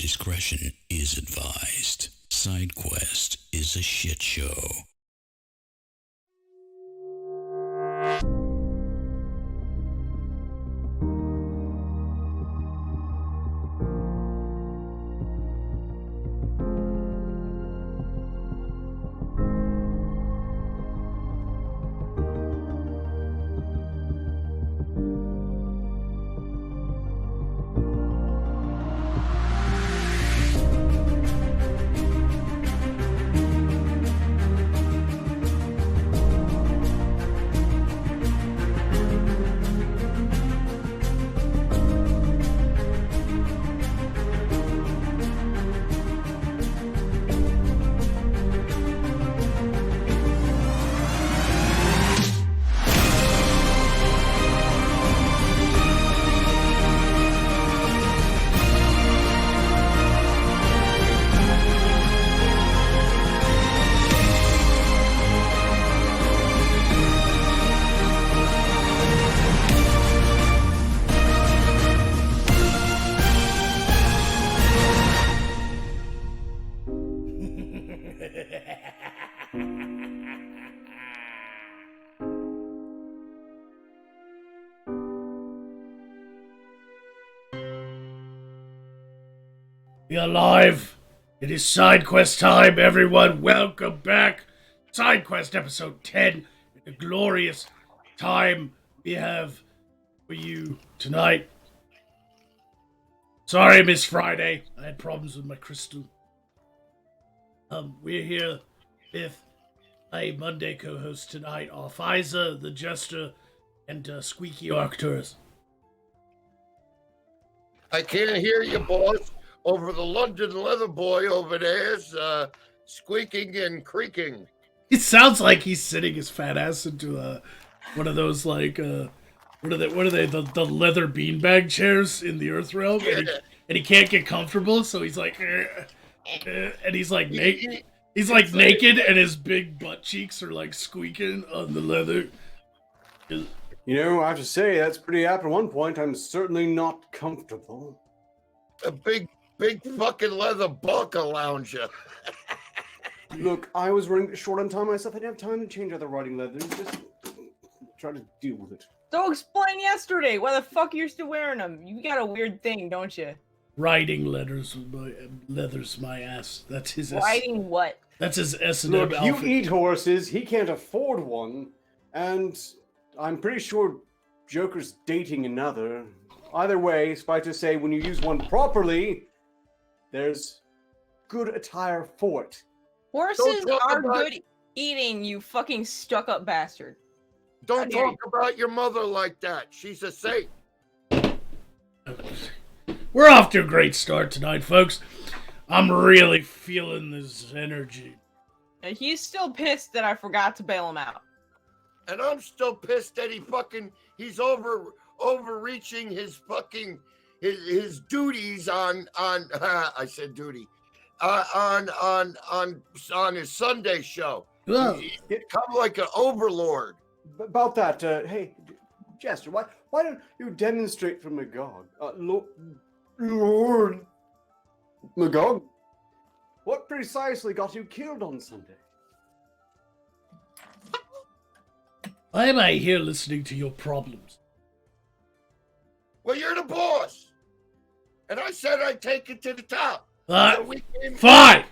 discretion is advised. Side Quest is a shit show. We are live. It is Side Quest time, everyone. Welcome back. Side Quest episode 10. A glorious time we have for you tonight. Sorry, Miss Friday. I had problems with my crystal. We're here with a Monday co-host tonight, Arthisa, the Jester, and Squeaky Arcturus. I can't hear you, boss. Over the London leather boy over there is squeaking and creaking. It sounds like he's sitting his fat ass into one of those like what are they the leather beanbag chairs in the Earth realm, Yeah. and he can't get comfortable, so he's like and he's like naked. He's like It's naked, and his big butt cheeks are like squeaking on the leather. You know, I have to say, that's pretty apt. At one point, I'm certainly not comfortable. a big fucking leather bunker lounger. Look, I was running short on time myself. I didn't have time to change other riding leathers. Just try to deal with it. So explain yesterday. Why the fuck you're still wearing them? You got a weird thing, don't you? Riding leathers my ass. That's his Riding what? That's his S&M Look, you outfit. eat horses. He can't afford one. And I'm pretty sure Joker's dating another. Either way, suffice to say, when you use one properly, there's good attire for it. Horses talk are about- good eating, you fucking stuck-up bastard. Don't How dare talk about your mother like that. She's a saint. We're off to a great start tonight, folks. I'm really feeling this energy. And he's still pissed that I forgot to bail him out. And I'm still pissed that he's overreaching his fucking his duties on I said duty. On his Sunday show. Well, He's become like an overlord. About that, hey, Jester, why don't you demonstrate for Magog? Lord Magog, what precisely got you killed on Sunday? why am I here listening to your problems? Well, you're the boss. And I said I'd take it to the top. So we came- Fine.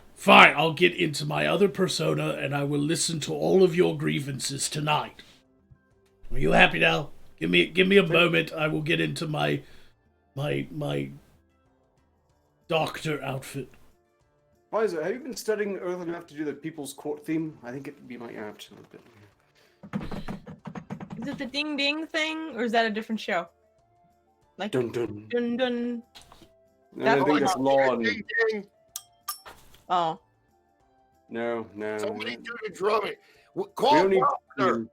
I'll get into my other persona, and I will listen to all of your grievances tonight. Are you happy now? Give me a moment. I will get into my doctor outfit. Pfizer, have you been studying early enough to do the People's Court theme? I think it'd be my apt a little bit. Is it the ding ding thing, or is that a different show? Like Dun dun. dun dun. No, That's I think that's law. And... Ding, ding. Oh. No. Somebody do the drumming. We Call don't need- Wagner.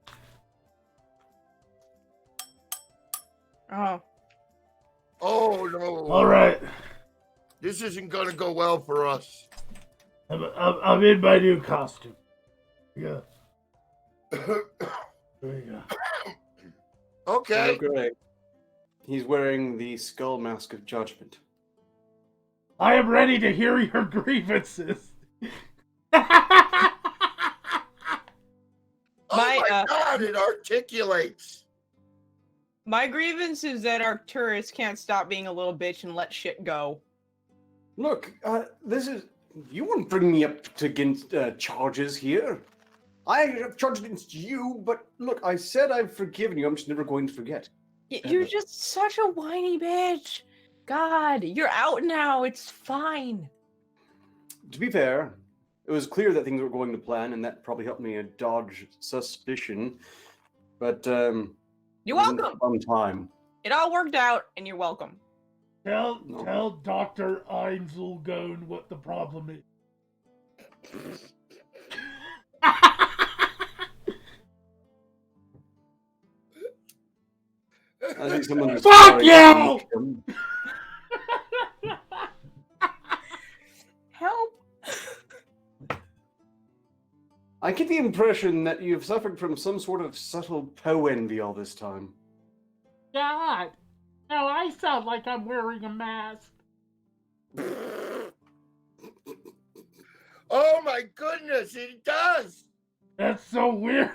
Oh. Oh no! All right. This isn't gonna go well for us. I'm in my new costume. Yeah. There you go. Okay. Okay. He's wearing the skull mask of judgment. I am ready to hear your grievances. Oh my God, it articulates. My grievance is that our tourists can't stop being a little bitch and let shit go. Look, this is... You wouldn't bring me up against charges here. I have charged against you, but look, I said I've forgiven you. I'm just never going to forget. You're just such a whiny bitch. God, you're out now. It's fine. To be fair, it was clear that things were going to plan, and that probably helped me dodge suspicion. But, You're welcome. Fun time. It all worked out, and you're welcome. Tell Dr. Einzelgone what the problem is. I think someone was Fuck you! Help. I get the impression that you've suffered from some sort of subtle envy all this time. God, now I sound like I'm wearing a mask. Oh my goodness, it does. That's so weird.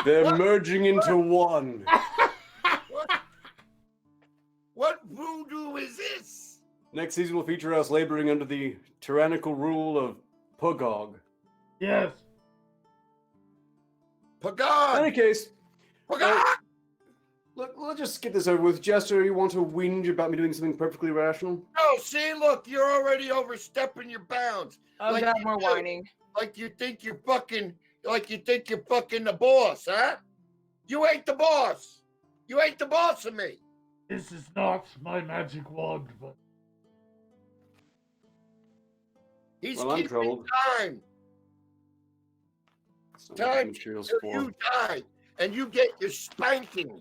They're merging into one. What voodoo is this? Next season will feature us laboring under the tyrannical rule of Pugog. Yes. In Pagod! any case, Pagod! look, let's just get this over with. Jester, you want to whinge about me doing something perfectly rational? No, see, look, you're already overstepping your bounds. Oh, Like God, you more do. whining. Like you think you're fucking the boss, huh? You ain't the boss. You ain't the boss of me. This is not my magic wand, but He's Well, I'm keeping troubled. time. It's not Time materials till for. you die, and you get your spanking,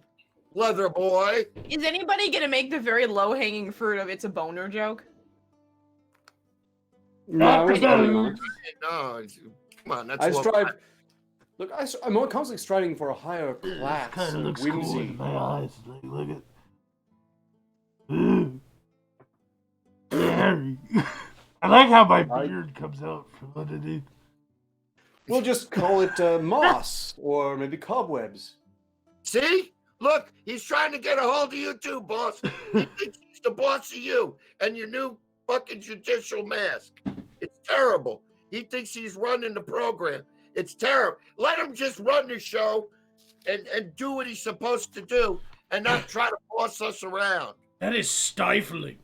leather boy. Is anybody gonna make the very low-hanging fruit of "it's a boner" joke? No, I was Not being the honest. No, come on, that's I what strive. Look, I'm constantly striving for a higher class kind of of looks cool whimsy. in my eyes. Like, look at. Ooh. Scary. I like how my beard comes out from underneath. We'll just call it moss or maybe cobwebs. See? Look, he's trying to get a hold of you too, boss. He thinks he's the boss of you and your new fucking judicial mask. It's terrible. He thinks he's running the program. It's terrible. Let him just run the show and do what he's supposed to do and not try to boss us around. That is stifling.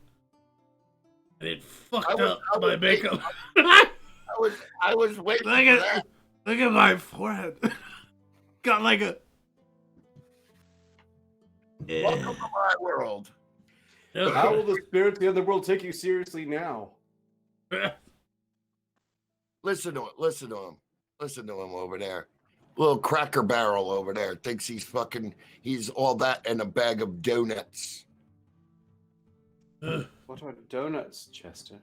And it fucked I was up my waiting- makeup. I was waiting Look for at that. look at my forehead. Got like a. Welcome to my world. How will the spirits of the other world take you seriously now? Listen to him. Listen to him. Listen to him over there. Little cracker barrel over there thinks he's all that and a bag of donuts. What are donuts, Chester?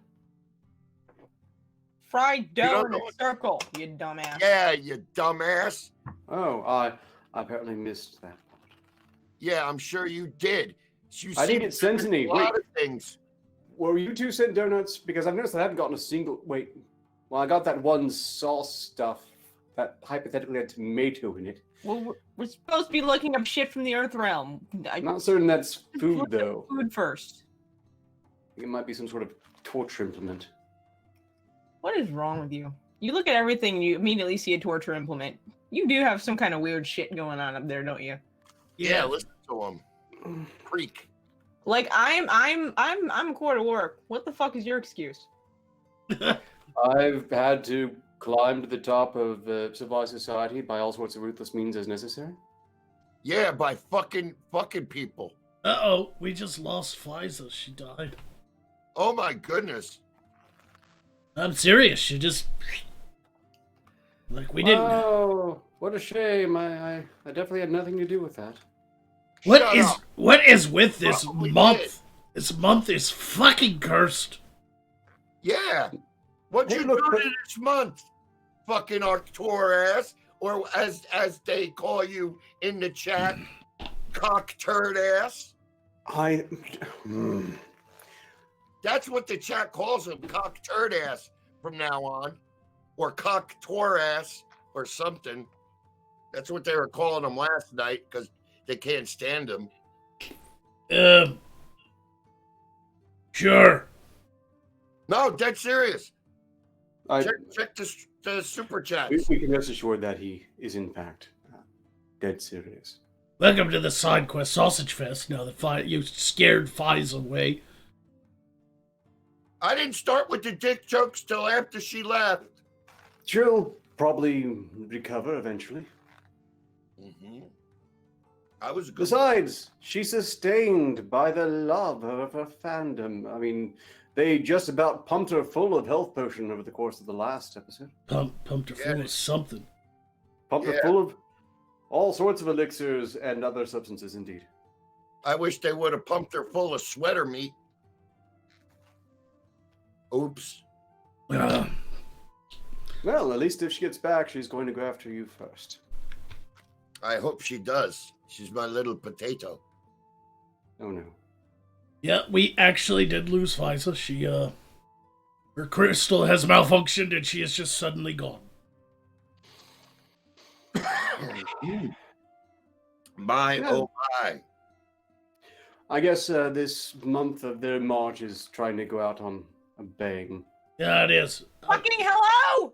Fried dough don't in know a what- circle, you dumbass. Yeah, you dumbass. Oh, I apparently missed that. Yeah, I'm sure you did. I didn't get sent any. A lot Wait, of things. were you two sent donuts? Because I've noticed I haven't gotten a single. Wait, well, I got that one sauce stuff that hypothetically had tomato in it. Well, we're supposed to be looking up shit from the Earth realm. I'm not certain that's food, Look at though. Food first. It might be some sort of torture implement. What is wrong with you? You look at everything and you immediately see a torture implement. You do have some kind of weird shit going on up there, don't you? Yeah, listen to him. Creek. Like I'm a quarter work. What the fuck is your excuse? I've had to climb to the top of civilized society by all sorts of ruthless means as necessary. Yeah, by fucking people. Uh-oh, we just lost Fliza. She died. Oh my goodness. I'm serious. She just... Like, we didn't... Oh, what a shame. I definitely had nothing to do with that. Shut up. What is with this Probably month? did. This month is fucking cursed. Yeah. What Hey, you look, do but- to this month, fucking Arctur ass, or as they call you in the chat, cock turd ass. That's what the chat calls him, cock turd ass from now on, or cock tour ass or something. That's what they were calling him last night because they can't stand him. Sure. No, dead serious. I, Check the super chats. we can rest assured that he is in fact dead serious. Welcome to the Side Quest Sausage Fest. Now that you scared Fies away. I didn't start with the dick jokes till after she left. She'll probably recover eventually. Mm-hmm. I was good. Besides, she's sustained by the love of her fandom. I mean, they just about pumped her full of health potion over the course of the last episode. Pumped her full of something. Pumped her full of all sorts of elixirs and other substances, indeed. I wish they would have pumped her full of sweater meat. Oops. Well, at least if she gets back, she's going to go after you first. I hope she does. She's my little potato. Oh no. Yeah, we actually did lose Fisa. She, her crystal has malfunctioned and she is just suddenly gone. My, Yeah. oh my. I guess this month of their march is trying to go out on a bang. Yeah, it is. Fucking hello!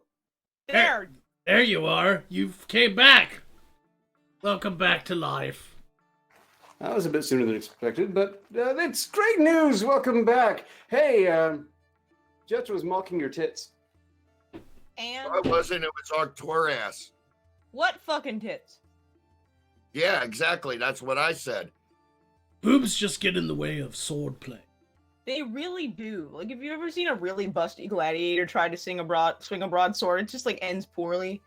There! There you are. You came back. Welcome back to life. That was a bit sooner than expected, but it's great news. Welcome back. Hey, Jets was mocking your tits. And I wasn't. It was our tour ass. what fucking tits? Yeah, exactly. That's what I said. Boobs just get in the way of sword play. They really do. Like, have you ever seen a really busty gladiator try to swing a broadsword? It just like ends poorly.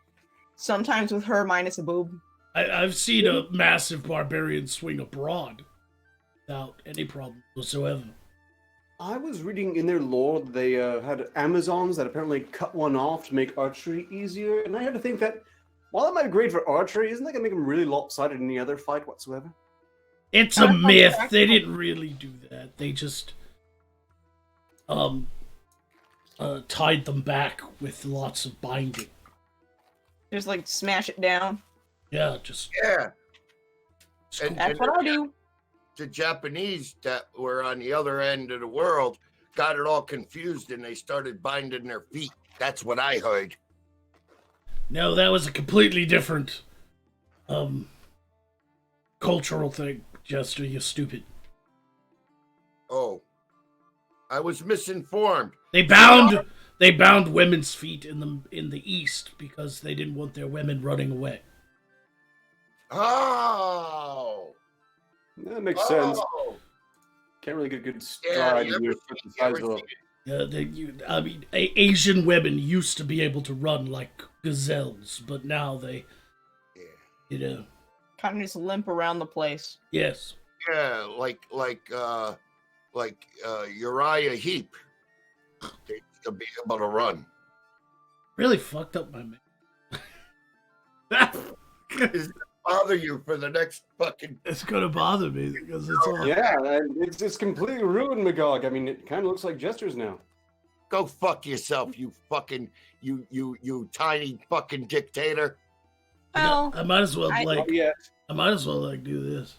Sometimes with her minus a boob. I've seen a massive barbarian swing abroad without any problem whatsoever. I was reading in their lore that they had Amazons that apparently cut one off to make archery easier, and I had to think that while that might be great for archery, isn't that going to make them really lopsided in any other fight whatsoever? It's a myth. They didn't really do that. They just tied them back with lots of binding. Just like smash it down. Yeah, just Yeah. That's what I do. The Japanese that were on the other end of the world got it all confused and they started binding their feet. That's what I heard. no, that was a completely different cultural thing. Jester, you stupid. Oh, I was misinformed. They bound women's feet in the East because they didn't want their women running away. Oh, That makes sense. oh. Can't really get a good Yeah, stride you in ever your seen- you size ever of a- seen it? I mean, Asian women used to be able to run like gazelles, but now they, Yeah. you know, Kind of just limp around the place. yes. Yeah, like Uriah Heep. They'll be able to run. Really fucked up my man. Does it bother you for the next fucking? It's gonna bother me because it's all. Yeah, it's just completely ruined Magog. I mean, it kind of looks like Jester's now. Go fuck yourself, you fucking you tiny fucking dictator. Well, I might as well I- like. Oh, yeah. I might as well like do this.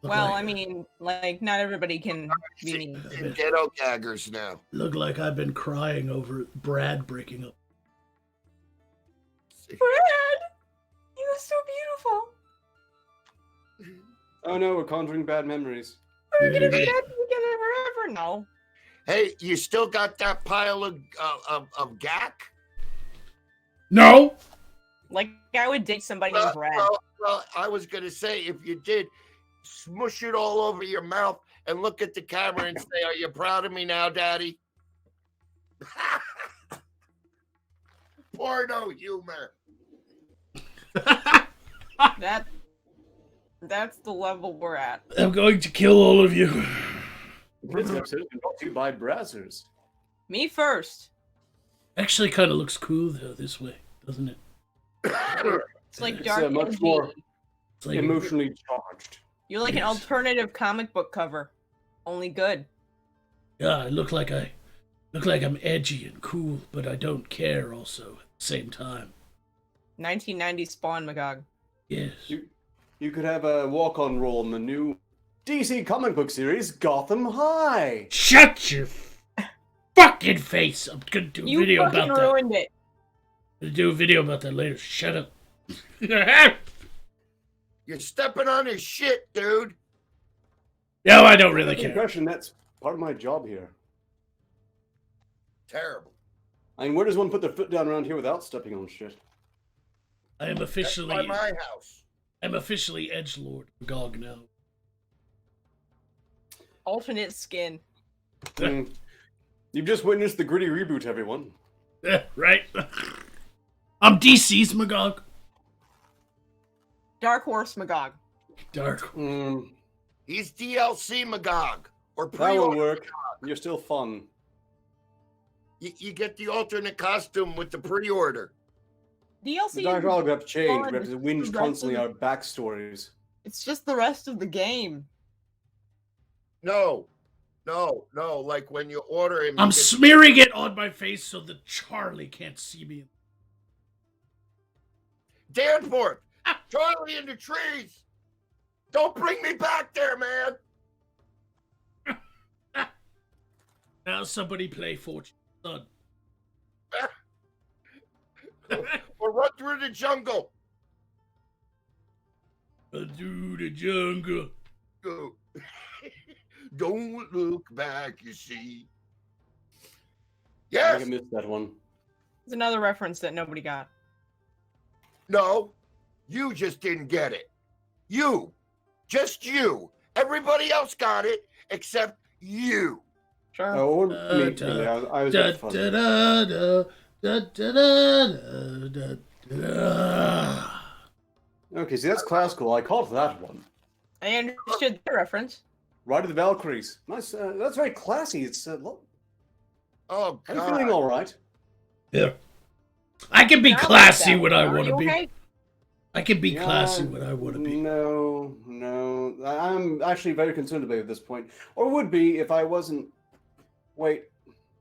Look well, like- I mean, like, not everybody can be See, mean. in ghetto gaggers now. look like I've been crying over Brad breaking up. Brad! He was so beautiful. Oh no, we're conjuring bad memories. We're gonna be happy together forever. No. Hey, you still got that pile of gack? No. Like, I would date somebody named Brad. Well, I was gonna say if you did, smush it all over your mouth and look at the camera and say, "Are you proud of me now, Daddy?" Porno humor. That's the level we're at. I'm going to kill all of you. This episode is brought to you by Brazzers. Me first. Actually, kind of looks cool though this way, doesn't it? It's like It's, dark much energy. more It's like Emotionally charged. You're like an Yes. alternative comic book cover. Only good. Yeah, I look like I'm edgy and cool, but I don't care also at the same time. 1990 Spawn Magog. Yes. You could have a walk-on role in the new DC comic book series, Gotham High. Shut your fucking face! I'm gonna do a You video fucking about that. ruined it. I'm gonna do a video about that later. Shut up. You're stepping on his shit, dude. No, I don't really I get the care. impression that's part of my job here. Terrible. I mean, where does one put their foot down around here without stepping on shit? I am That's by officially my house. edgelord Magog now. Alternate skin. Mm. You've just witnessed the gritty reboot, everyone. Right? I'm DC's Magog. Dark Horse Magog. Dark. Mm, He's DLC Magog. Or that won't pre-order. work. You're still fun. You get the alternate costume with the pre-order. DLC The dialogue have to change. fun. We have to It's whinge the rest constantly of our backstories. It's just the rest of the game. No. Like when you order him. I'm you get- smearing it on my face so that Charlie can't see me. Danforth! Charlie in the trees! Don't bring me back there, man! Now somebody play Fortune Son. Or run through the jungle. Through the jungle. Go. Don't look back, you see. I Yes. think I missed that one. It's another reference that nobody got. No. You just didn't get it. You. Just you. Everybody else got it except you. Sure. Oh, me. Really, I was Da, just fun. da, da, da, da, da, da, da, da. Okay, see, that's classical. I caught that one. I understood the reference. Ride of the Valkyries. Nice. That's very classy. It's. Oh, I'm God. feeling all right. Yeah. I can be Not like classy that. when I Are want to you be. okay? I can be Yeah, classy when I want to be. No. I'm actually very concerned about it at this point. Or would be if I wasn't. Wait.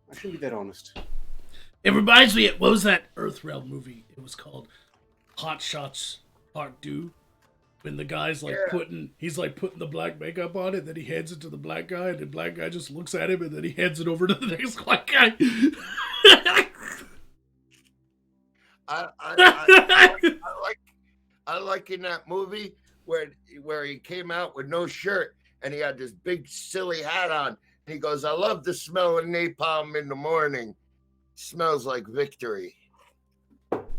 I shouldn't be that honest. It reminds me, what was that Earthrealm movie? It was called Hot Shots Part 2. When the guy's like he's like putting the black makeup on it, then he hands it to the black guy, and the black guy just looks at him, and then he hands it over to the next black guy. I like in that movie where he came out with no shirt and he had this big silly hat on. And he goes, "I love the smell of napalm in the morning. Smells like victory."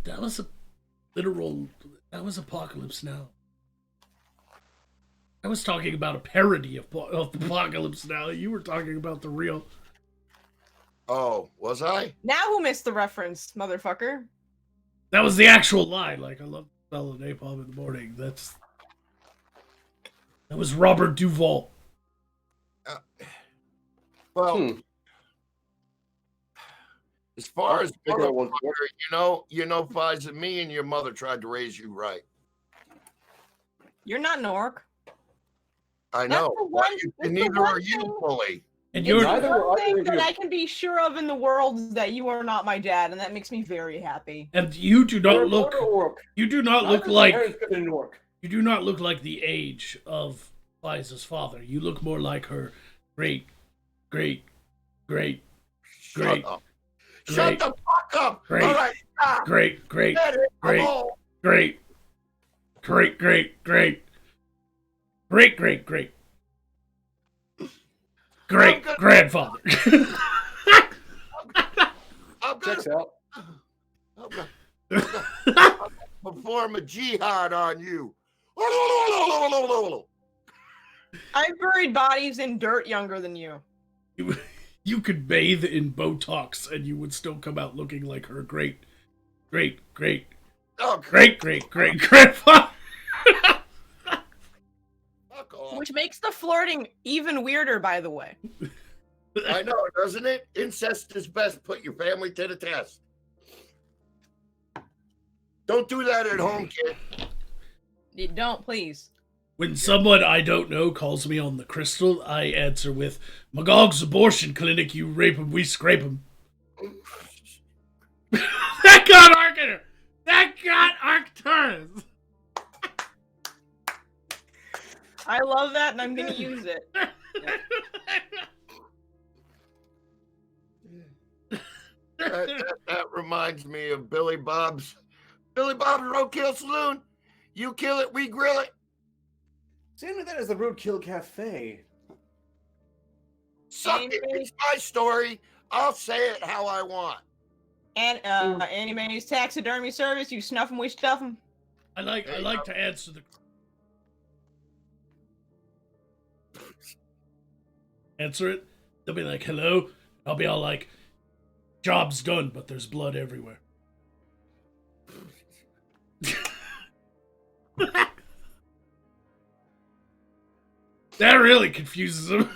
That was a literal. That was Apocalypse Now. I was talking about a parody of Apocalypse Now. You were talking about the real. Oh, was I? Now who missed the reference, motherfucker? That was the actual line. Like, I love the smell of napalm in the morning. That was Robert Duvall. Well, as far as Figure out what's motherfucker, you know, Fiza, me and your mother tried to raise you right. You're not an orc. I That's know. the Why one- you- that's the neither one are you, thing- bully. And It's you're Neither the are one either thing of that you. I can be sure of in the world is that you are not my dad, and that makes me very happy. and you do You're not a look. orc. You do not Neither look of my like. parents could have been an orc. You do not look like the age of Liza's father. You look more like her great. Shut up. Shut Great. the fuck up. Great. All right, stop. Great. Get it. I'm Great. old. Great grandfather. I'm Checks gonna out. perform a jihad on you. I buried bodies in dirt younger than you. You could bathe in Botox and you would still come out looking like her great Oh, grandfather. fuck off. Which makes the flirting even weirder, by the way. I know, doesn't it? Incest is best. Put your family to the test. Don't do that at home, kid. You don't, please. When someone I don't know calls me on the crystal, I answer with, Magog's abortion clinic, you rape him, we scrape him. That got Arcturus! That got Arcturus! I love that, and I'm gonna use it. That reminds me of Billy Bob's Roadkill Saloon. You kill it, we grill it. Same with that as the Roadkill Cafe. Suck it. It's my story. I'll say it how I want. And Anime's taxidermy service, you snuff them, we stuff them. I like to answer the answer it. They'll be like, hello. I'll be all like, job's done, but there's blood everywhere. That really confuses them.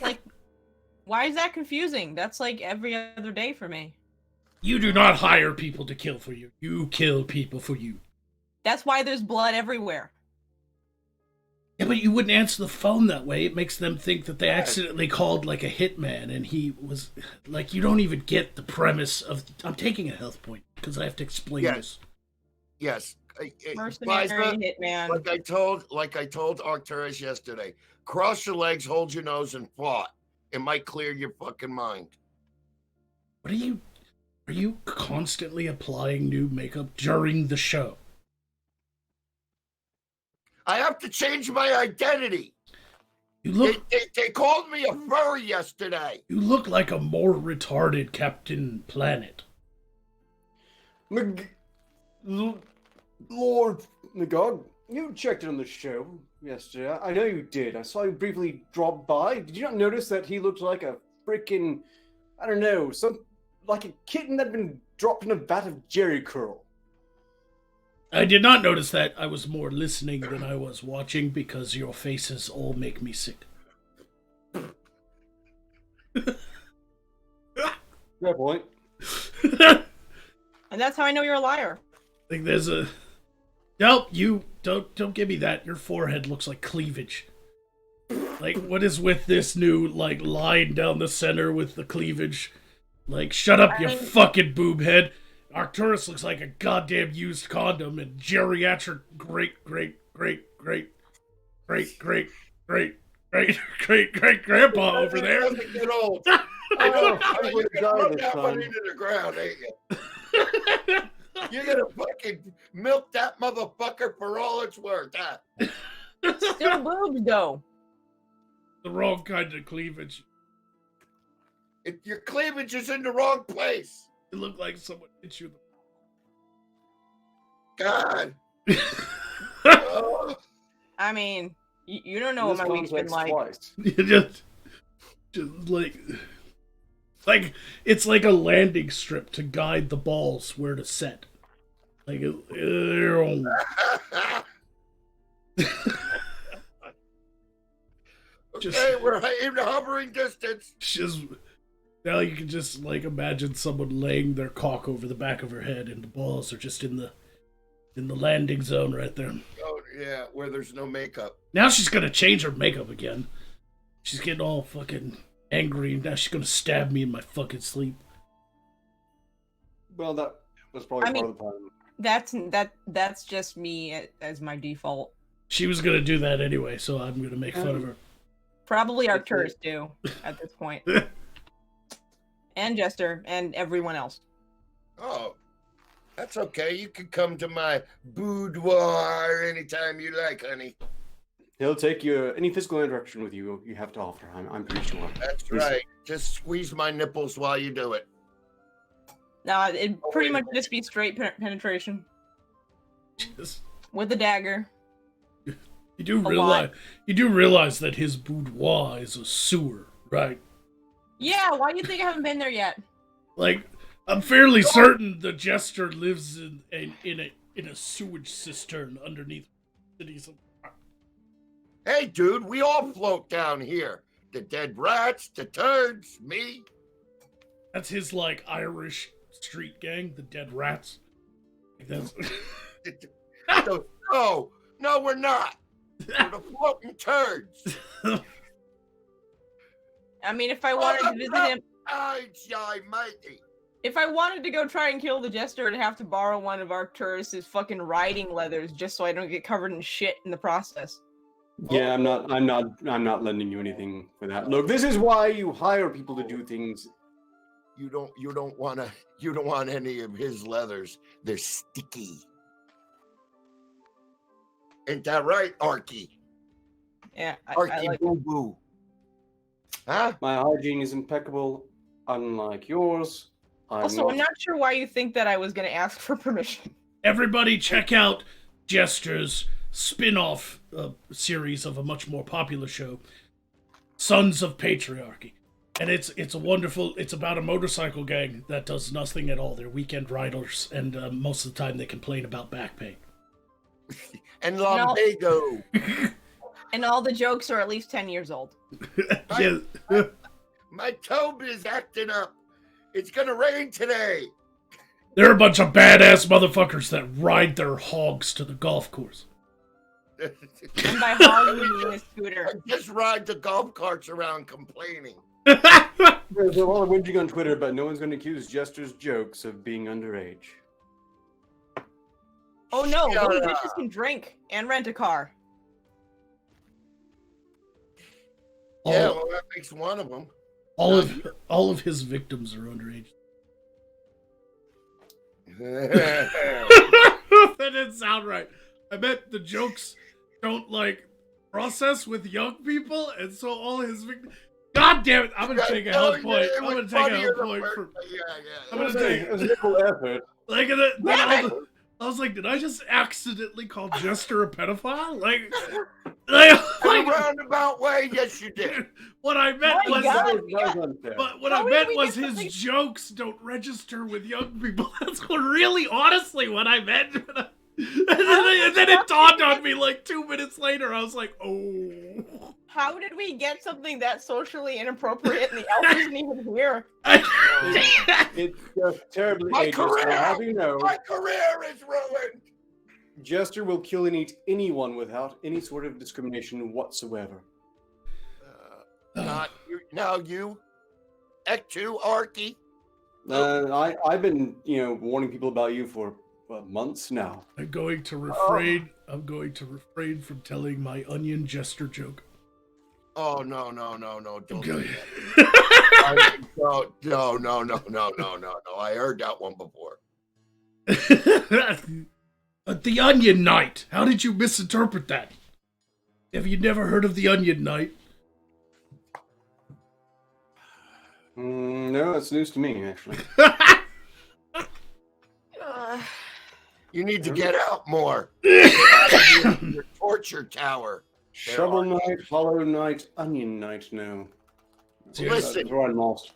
Like, why is that confusing? That's like every other day for me. You do not hire people to kill for you. You kill people for you. That's why there's blood everywhere. Yeah, but you wouldn't answer the phone that way. It makes them think that they accidentally called like a hitman and he was like, you don't even get the premise of, I'm taking a health point because I have to explain this. Yes. Mercenary hitman. Like I told Arcturus yesterday, cross your legs, hold your nose, and fart. It might clear your fucking mind. What are you constantly applying new makeup during the show? I have to change my identity. You look. They called me a furry yesterday. You look like a more retarded Captain Planet. Lord Magog, you checked in on the show yesterday. I know you did. I saw you briefly drop by. Did you not notice that he looked like a freaking, I don't know, like a kitten that had been dropped in a vat of Jerry curl? I did not notice that. I was more listening than I was watching because your faces all make me sick. Fair point. And that's how I know you're a liar. I think there's a... Nope, you don't give me that. Your forehead looks like cleavage. Like, what is with this new, like, line down the center with the cleavage? Like, shut up, you fucking boob head. Arcturus looks like a goddamn used condom, and geriatric great grandpa over there. Get old. I You're would gonna die run this that time. one into the ground, ain't you? You're gonna fucking milk that motherfucker for all it's worth, huh? Still boobs, though. The wrong kind of cleavage. Your cleavage is in the wrong place. It looked like someone hit you. God. Oh. I mean, you don't know what my week's been like. just like it's like a landing strip to guide the balls where to set. Like, Okay, we're in hovering distance. just now you can just like imagine someone laying their cock over the back of her head, and the balls are just in the landing zone right there. Oh yeah, where there's no makeup. Now she's gonna change her makeup again. She's getting all fucking angry. Now she's gonna stab me in my fucking sleep. Well, that was probably part of the plan. That's just me as my default. She was gonna do that anyway, so I'm gonna make fun of her. Probably Arcturus too at this point. And Jester and everyone else. Oh, that's okay. You can come to my boudoir anytime you like, honey. He'll take you any physical interaction with you have to offer. I'm pretty sure. That's right. Just squeeze my nipples while you do it. No, it'd pretty much just be straight penetration Just, with the dagger. you do realize that his boudoir is a sewer, right? Yeah, why do you think I haven't been there yet? Like, I'm fairly certain the jester lives in a sewage cistern underneath cities. Hey, dude, we all float down here. The dead rats, the turds, me. That's his like Irish street gang, the Dead Rats. Like, that's... No, we're not. We're the floating turds. I mean, if I wanted to visit him, Mighty. if I wanted to go try and kill the jester, I'd have to borrow one of Arcturus's fucking riding leathers just so I don't get covered in shit in the process. Yeah, I'm not lending you anything for that. Look, this is why you hire people to do things. You don't want any of his leathers. They're sticky. Ain't that right, Arky? Yeah, I Arky like Boo Boo. Huh? My hygiene is impeccable, unlike yours. Also, I'm not sure why you think that I was going to ask for permission. Everybody check out Jester's spin-off series of a much more popular show, Sons of Patriarchy. And it's about a motorcycle gang that does nothing at all. They're weekend riders, and most of the time they complain about back pain. And lumbago. And all the jokes are at least 10 years old. Yeah. My Tobe is acting up. It's gonna rain today. They're a bunch of badass motherfuckers that ride their hogs to the golf course. And by hog, we mean a scooter. I just ride the golf carts around complaining. There's a lot of whinging on Twitter, but no one's going to accuse Jester's jokes of being underage. Oh no, those bitches can drink and rent a car. Yeah, well, that makes one of them. All of his victims are underage. That didn't sound right. I meant the jokes don't process with young people, and so all his victims. God damn it! I'm gonna take a health point. I'm gonna take a health point for. I'm gonna take It was a little effort. I was like, did I just accidentally call Jester a pedophile? In a roundabout way, yes, you did. What I meant My was, God. but what How I did meant we was get his something- jokes don't register with young people. That's really, honestly, what I meant. And then it dawned on me 2 minutes later. I was like, oh. How did we get something that socially inappropriate and the elf isn't even here? It's just terribly My ageist. career! I'll have you know, My career is ruined. Jester will kill and eat anyone without any sort of discrimination whatsoever. Not you. Now you. Ectu, Arky. I've been, warning people about you for months now. I'm going to refrain. I'm going to refrain from telling my onion Jester joke. Oh no! Don't do Okay. that. No. I heard that one before. The Onion Knight. How did you misinterpret that? Have you never heard of the Onion Knight? No, that's news to me, actually. You need to get out more. Your torture tower. Shovel Knight, Hollow Knight, Onion Knight, no. Listen. That's where I'm lost.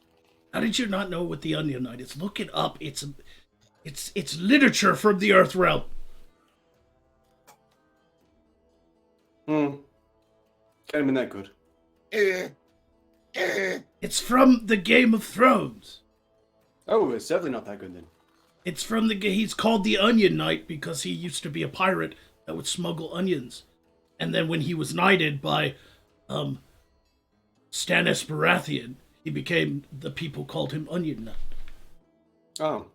How did you not know what the Onion Knight is? Look it up. It's literature from the Earth realm. Can't have been that good. It's from the Game of Thrones. Oh, it's definitely not that good then. It's from he's called the Onion Knight because he used to be a pirate that would smuggle onions. And then when he was knighted by Stannis Baratheon, the people called him Onion Knight. Oh.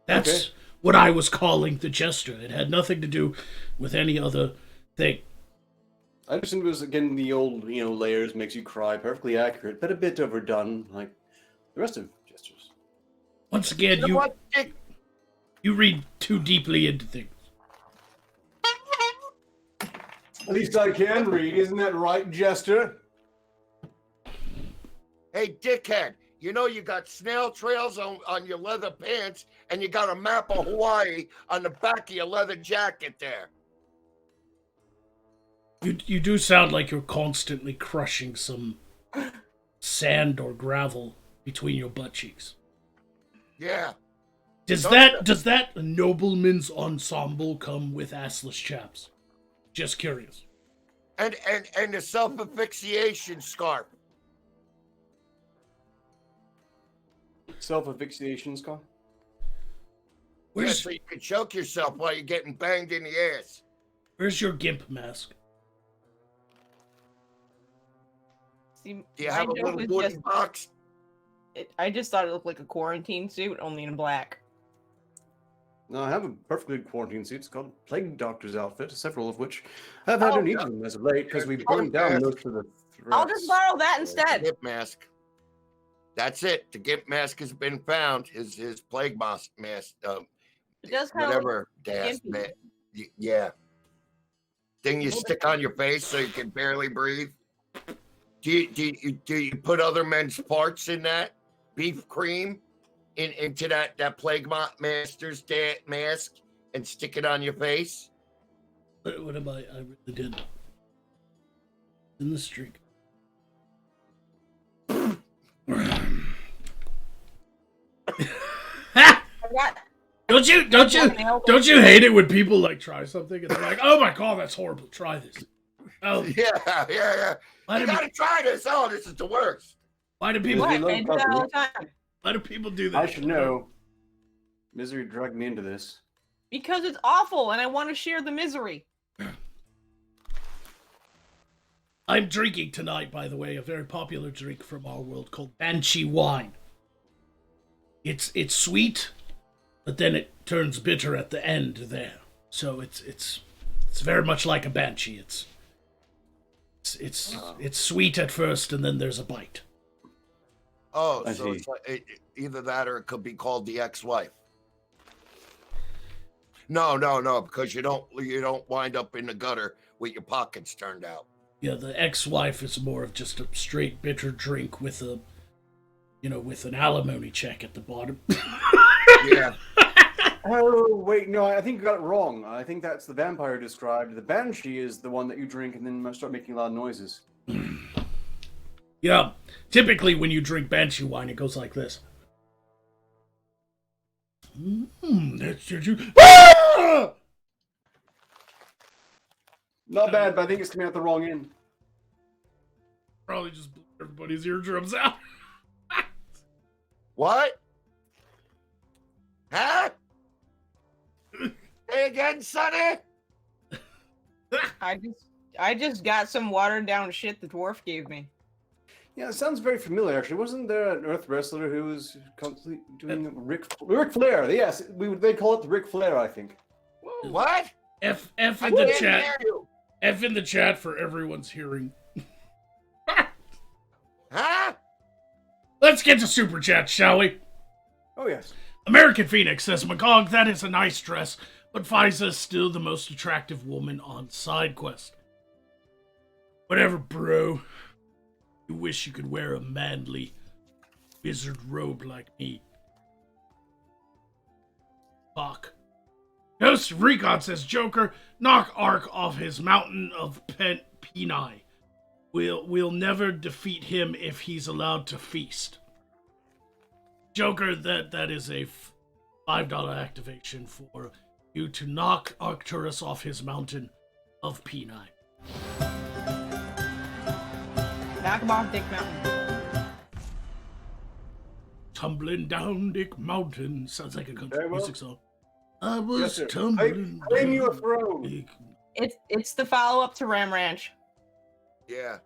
That's Okay. what I was calling the Jester. It had nothing to do with any other thing. I just think it was, again, the old, layers makes you cry, perfectly accurate, but a bit overdone, like the rest of Jesters. Once again, You know what, Dick? you read too deeply into things. At least I can read, isn't that right, Jester? Hey, dickhead. You know you got snail trails on your leather pants, and you got a map of Hawaii on the back of your leather jacket there. You do sound like you're constantly crushing some sand or gravel between your butt cheeks. Yeah. Does that nobleman's ensemble come with assless chaps? Just curious. And the self-asphyxiation scarf. Self-asphyxiation, Scott? Yeah, so you can choke yourself while you're getting banged in the ass. Where's your gimp mask? See, Do you my have a joke little was wooden just, box? I just thought it looked like a quarantine suit, only in black. No, I have a perfectly good quarantine suit. It's called Plague Doctor's outfit, several of which I've had Oh, to need them as of late because we Yeah, burned down mask. most of the I'll just threats. borrow that The instead. gimp mask. That's it. The gimp mask has been found. His plague mask. It does kind of look Whatever. Das, gimpy. yeah. Thing you stick on your face so you can barely breathe. Do you put other men's parts in that beef cream into that plague master's mask and stick it on your face? What am I? I really did. In the streak. I got Don't you hate it when people like try something and they're like, oh my god, that's horrible. Try this. Oh Yeah. why You do, gotta try this. Oh, this is the worst. why do people what? love I do that all the time. why do people do that? I should know. Misery dragged me into this. Because it's awful, and I want to share the misery. I'm drinking tonight, by the way, a very popular drink from our world called Banshee wine. It's sweet, but then it turns bitter at the end there. So it's very much like a banshee. It's sweet at first, and then there's a bite. Oh, I so see. it's like, either that or it could be called the ex-wife. No, because you don't wind up in the gutter with your pockets turned out. Yeah, the ex-wife is more of just a straight bitter drink with with an alimony check at the bottom. Yeah. Oh, wait, no, I think you got it wrong. I think that's the vampire described. The banshee is the one that you drink and then start making loud noises. Yeah, typically when you drink banshee wine, it goes like this. That's your Ah! Not bad, but I think it's coming out the wrong end. Probably just blew everybody's eardrums out. What? Huh? Say again, Sonny? I just got some watered down shit the dwarf gave me. Yeah, it sounds very familiar, actually. Wasn't there an Earth wrestler who was constantly doing Ric Flair? Yes, they call it the Ric Flair, I think. What? F I in the didn't chat. hear you. F in the chat for everyone's hearing. Huh? Let's get to super chat, shall we? Oh, yes. American Phoenix says, Magog, that is a nice dress, but Fiza's still the most attractive woman on side quest. Whatever, bro. You wish you could wear a manly wizard robe like me. Fuck. Ghost of Recon says, Joker, knock Ark off his mountain of Peni. We'll never defeat him if he's allowed to feast. Joker, that is a $5 activation for you to knock Arcturus off his mountain of Peni. Knock him off Dick Mountain. Tumbling down Dick Mountain. Sounds like a country Very well. music song. I was Yes, sir. tumbling Claim down your throne. Dick. It's the follow up to Ram Ranch. Yeah.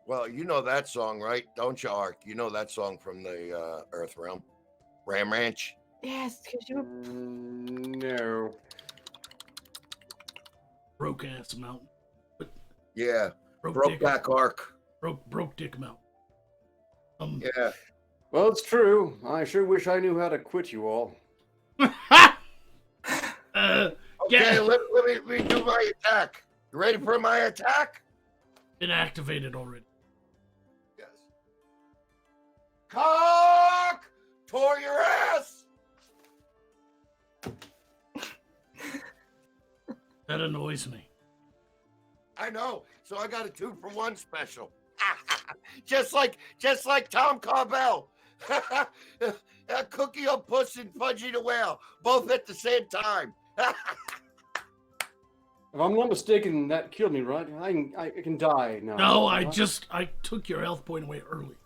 Well, you know that song, right? Don't you, Ark? You know that song from the Earth Realm? Ram Ranch? Yes, because you. No. Broke ass mountain. Yeah. Broke Dick. Brokeback Ark. Broke Dick Mountain. Yeah. Well, it's true. I sure wish I knew how to quit you all. Okay, Yeah. let me do my attack. You ready for my attack? Been activated already. Yes. Cock! Tore your ass! That annoys me. I know. So I got a 2-for-1 special. just like Tom Carbell. A cookie on Puss and Fudgy the Whale, both at the same time. If I'm not mistaken, that killed me, right? I can die now. No, right? I took your health point away early.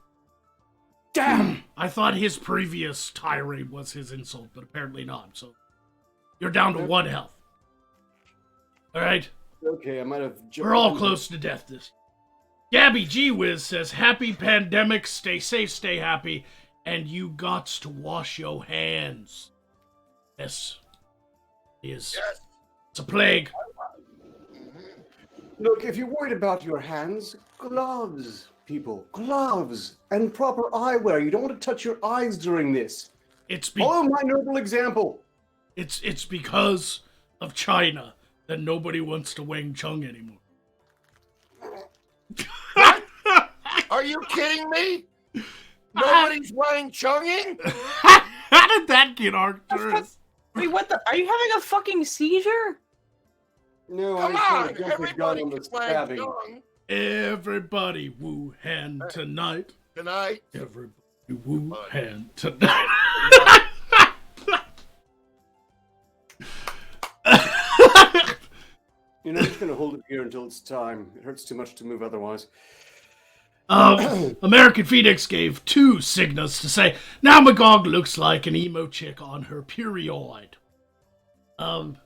Damn! I thought his previous tirade was his insult, but apparently not. So you're down to 1 health. All right. Okay, I might have. We're all close to death this. Gabby G Wiz says, "Happy pandemic. Stay safe, stay happy, and you gots to wash your hands." Yes, it's a plague. Look, if you're worried about your hands, gloves, people, gloves, and proper eyewear. You don't want to touch your eyes during this. Follow my noble example. It's because of China that nobody wants to Wang Chung anymore. Are you kidding me? Nobody's Wang Chunging? How did that get Arcturus? Wait, what the? Are you having a fucking seizure? No, Come I on, everybody on can the Wang stabbing. Chung Everybody Wuhan tonight. tonight. Everybody Wuhan tonight. You know, I'm just going to hold it here until it's time. It hurts too much to move otherwise. American Phoenix gave 2 signals to say, now Magog looks like an emo chick on her period. Screw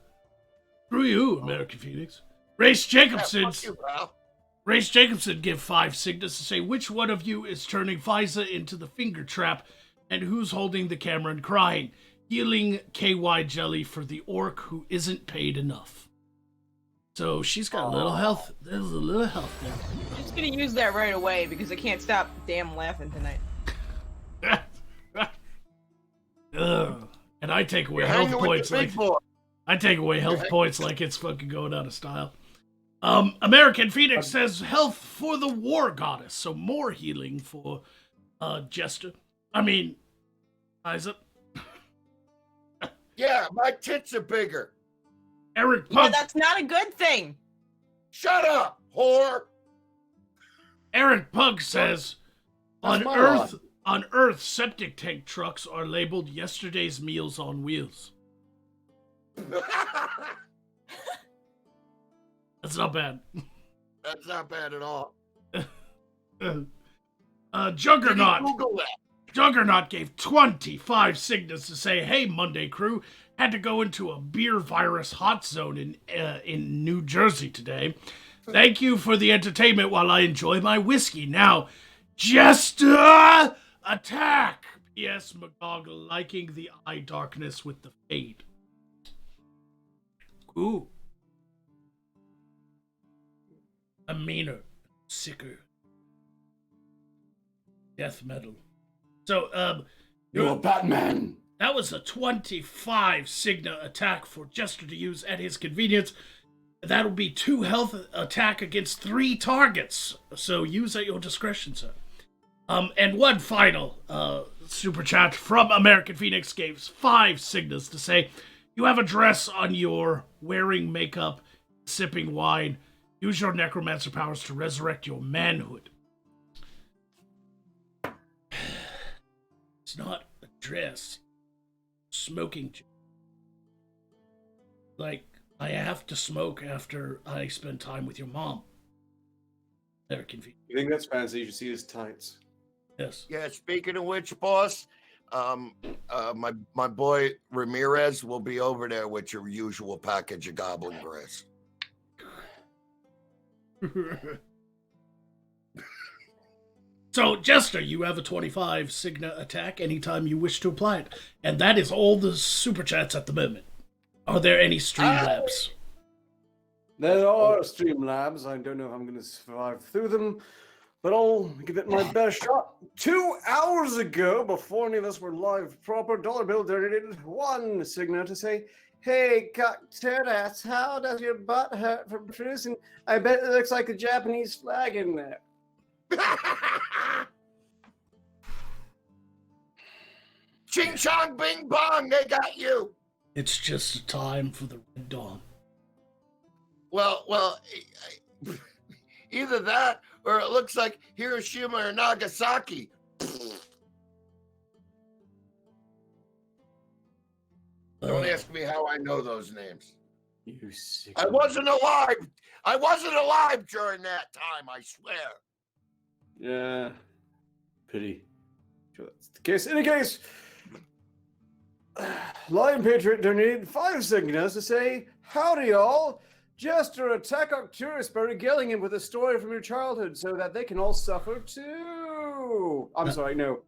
you, American Phoenix. Race Jacobson. Yeah, fuck you, pal. Race Jacobson give 5 signals to say which one of you is turning Fiza into the finger trap and who's holding the camera and crying. Healing KY jelly for the orc who isn't paid enough. So she's got a little health. There's a little health there. I'm just gonna use that right away because I can't stop damn laughing tonight. Ugh. And I take away You're health hanging with points the like big boy. I take away health points like it's fucking going out of style. American Phoenix says health for the war goddess, so more healing for Jester. I mean, Isaac. Yeah, my tits are bigger. Eric Yeah, Pug. that's not a good thing. Shut up, whore. Eric Pug says That's on my Earth, line. on Earth, septic tank trucks are labeled yesterday's meals on wheels. That's not bad. That's not bad at all. Juggernaut. Did you Google that? Juggernaut gave 25 signals to say, "Hey, Monday crew, had to go into a beer virus hot zone in New Jersey today. Thank you for the entertainment while I enjoy my whiskey. Now, Jester attack." P.S. Magog liking the eye darkness with the fade. Ooh. A meaner, sicker. Death metal. So, You're Batman. that was a 25 Signa attack for Jester to use at his convenience. That'll be 2 health attack against 3 targets. So use at your discretion, sir. And one final super chat from American Phoenix gave 5 Signas to say, you have a dress on your wearing makeup, sipping wine. Use your necromancer powers to resurrect your manhood. It's not a dress. Smoking. Like, I have to smoke after I spend time with your mom. Very convenient. You think that's fancy? You should see his tights. Yes. Yeah, speaking of which, boss, my boy Ramirez will be over there with your usual package of goblin grass. So, Jester, you have a 25 Signa attack anytime you wish to apply it. And that is all the super chats at the moment. Are there any Streamlabs? There are Streamlabs. I don't know if I'm going to survive through them, but I'll give it my best shot. 2 hours ago, before any of us were live proper, Dollar Bill donated 1 Signa to say, "Hey, cocktail, how does your butt hurt from producing? I bet it looks like a Japanese flag in there." Ching chong bing bong, they got you. It's just a time for the Red Dawn. Well, either that or it looks like Hiroshima or Nagasaki. Don't ask me how I know those names. You sick. I wasn't alive. I wasn't alive during that time, I swear. Yeah. Pity. Sure that's the case. In any case, Lion Patriot donated 5 Signas to say, "Howdy, y'all. Jester, attack Arcturus by regaling him with a story from your childhood so that they can all suffer too. I'm sorry, no.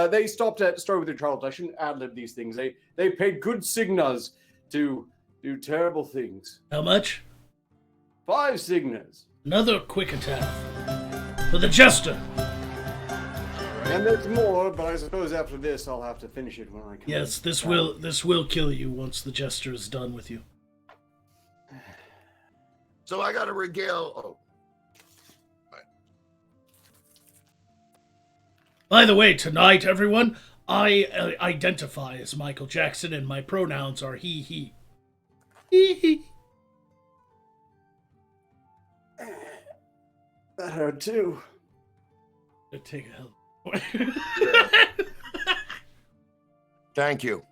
They stopped at story with your childhood. I shouldn't ad-lib these things. They paid good signas to do terrible things. How much? 5 signas. Another quick attack. For the Jester. And there's more, but I suppose after this I'll have to finish it when I come. Yes, this will kill you once the Jester is done with you. So I got to regale. Oh. By the way, tonight, everyone, I identify as Michael Jackson, and my pronouns are he, he. He, he. That hurt too. Take a hell. Thank you.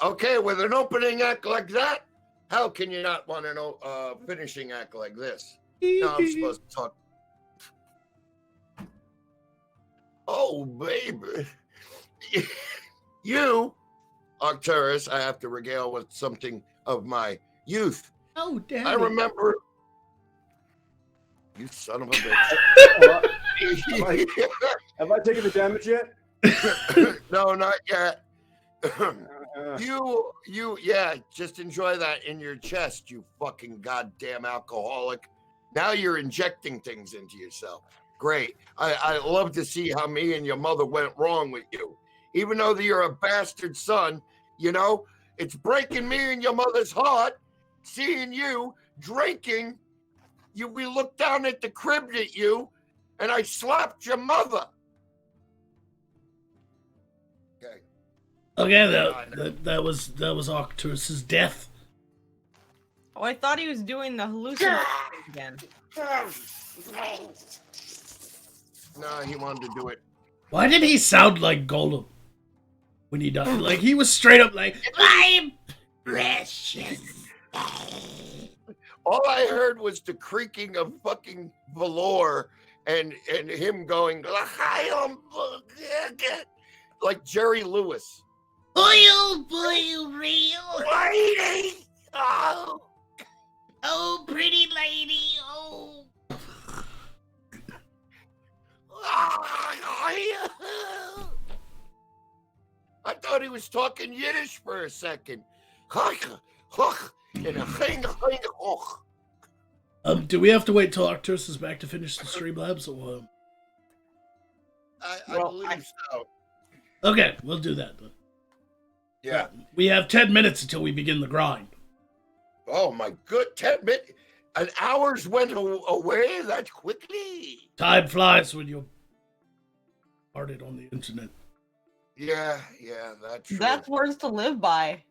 Okay, with an opening act like that, how can you not want an finishing act like this? Now I'm supposed to talk. Oh, baby. You, Arcturus, I have to regale with something of my youth. Oh, damn. I remember. You son of a bitch. Have I taken the damage yet? No, not yet. Yeah, just enjoy that in your chest, you fucking goddamn alcoholic. Now you're injecting things into yourself. Great. I love to see how me and your mother went wrong with you. Even though you're a bastard son, you know, it's breaking me and your mother's heart seeing you drinking. We looked down at the crib at you, and I slapped your mother. Okay. Okay, that was Arcturus's death. Oh, I thought he was doing the hallucination again. No, he wanted to do it. Why did he sound like Gollum when he died? Like, he was straight up like, I'm precious. All I heard was the creaking of fucking velour and him going, like Jerry Lewis. Oil, boil, real. Lady! Oh! Oh, pretty lady, oh. I thought he was talking Yiddish for a second. Do we have to wait till Arcturus is back to finish the Streamlabs? Or I Well, believe so. okay, we'll do that. Yeah. We have 10 minutes until we begin the grind. Oh my good, 10 minutes. An hour's went away that quickly. Time flies when you're parted on the internet. Yeah, that's true. That's words to live by.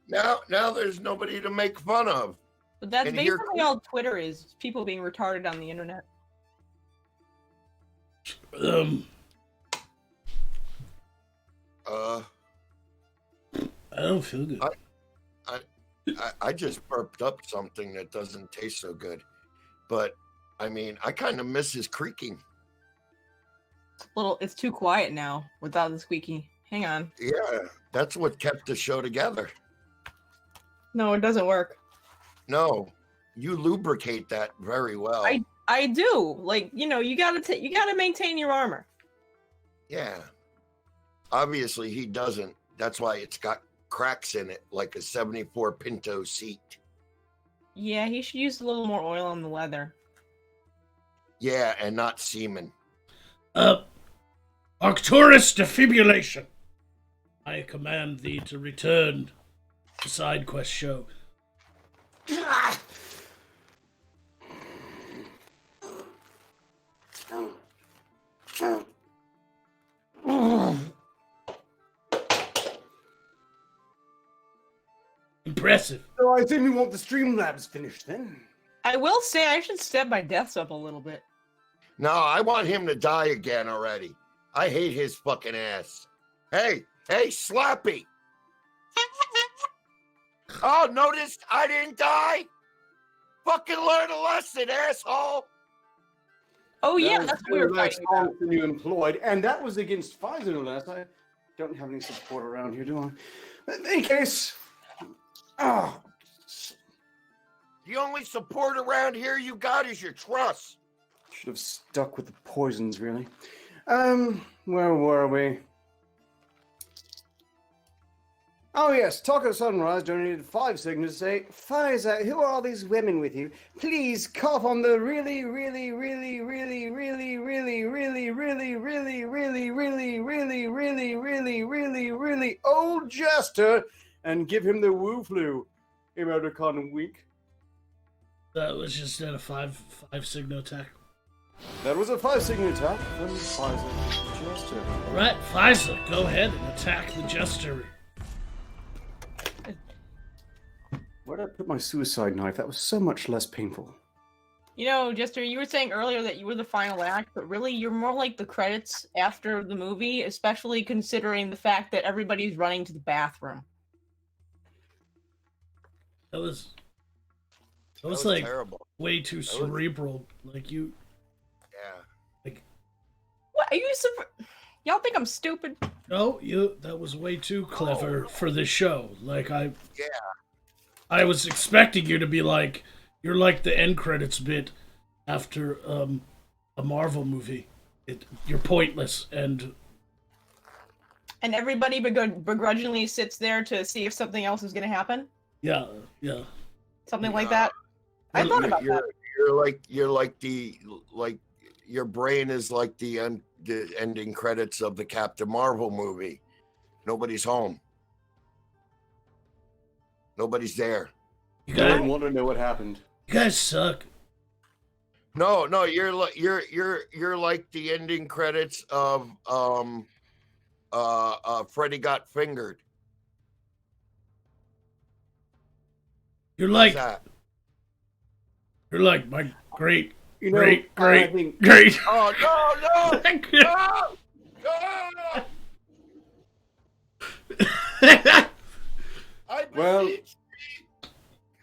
Now there's nobody to make fun of. But that's And here- basically all Twitter is. People being retarded on the internet. I don't feel good. I just burped up something that doesn't taste so good. But, I mean, I kind of miss his creaking. It's too quiet now without the squeaky. Hang on. Yeah, that's what kept the show together. No, it doesn't work. No, you lubricate that very well. I do. Like, you know, you gotta maintain your armor. Yeah. Obviously, he doesn't. That's why it's got cracks in it, like a 74 Pinto seat. Yeah, he should use a little more oil on the leather. Yeah, and not semen. Arcturus defibrillation. I command thee to return to Side Quest show. Impressive. So I assume you want the Streamlabs finished then? I will say I should step my deaths up a little bit. No, I want him to die again already. I hate his fucking ass. Hey, Slappy. Oh, notice I didn't die? Fucking learn a lesson, asshole. Oh yeah, that's what we were fighting about. You employed, and that was against Pfizer, no less. I don't have any support around here, do I? In any case, oh, The only support around here you got is your trust. should have stuck with the poisons, really. Where were we? Oh yes, Taco Sunrise donated 5 signals to say, Pfizer, who are all these women with you? Please cough on the really old jester and give him the woo flu. Emoticon wink. That was just at a five signal attack. That was a 5 signal attack from Pfizer Jester. All right, Pfizer, go ahead and attack the jester. Where did I put my suicide knife? That was so much less painful. You know, Jester, you were saying earlier that you were the final act, but really you're more like the credits after the movie, especially considering the fact that everybody's running to the bathroom. That was That was like terrible. way too cerebral. Like you, Yeah. What are you? Y'all think I'm stupid? no, that was way too clever for this show. Like Yeah. I was expecting you to be like, you're like the end credits bit after a Marvel movie. You're pointless and And everybody begrudgingly sits there to see if something else is going to happen. yeah. Something like that. I thought about that. You're like your brain is like the ending credits of the Captain Marvel movie. Nobody's home. Nobody's there. You I guys, didn't want to know what happened. you guys suck. No, you're like the ending credits of Freddy Got Fingered. You're How's like that? my great You know, great I think great. Oh no! I Well, beseech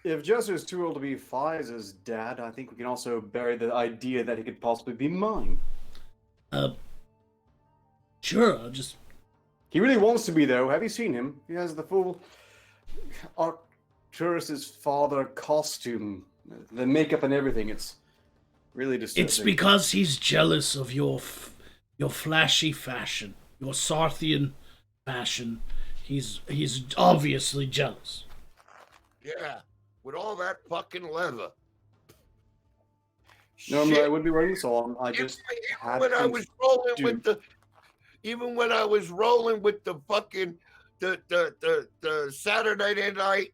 if Jester's too old to be Pfizer's dad, I think we can also bury the idea that he could possibly be mine. Sure. I'll just He really wants to be, though. Have you seen him? He has the full Arcturus's father costume, the makeup and everything. It's really disturbing. It's because he's jealous of your flashy fashion, your Sarthian fashion. He's obviously jealous. Yeah, with all that fucking leather. Normally, Shit. I wouldn't be wearing this on. I just had when I things was rolling to with do. even when I was rolling with the fucking the Saturday night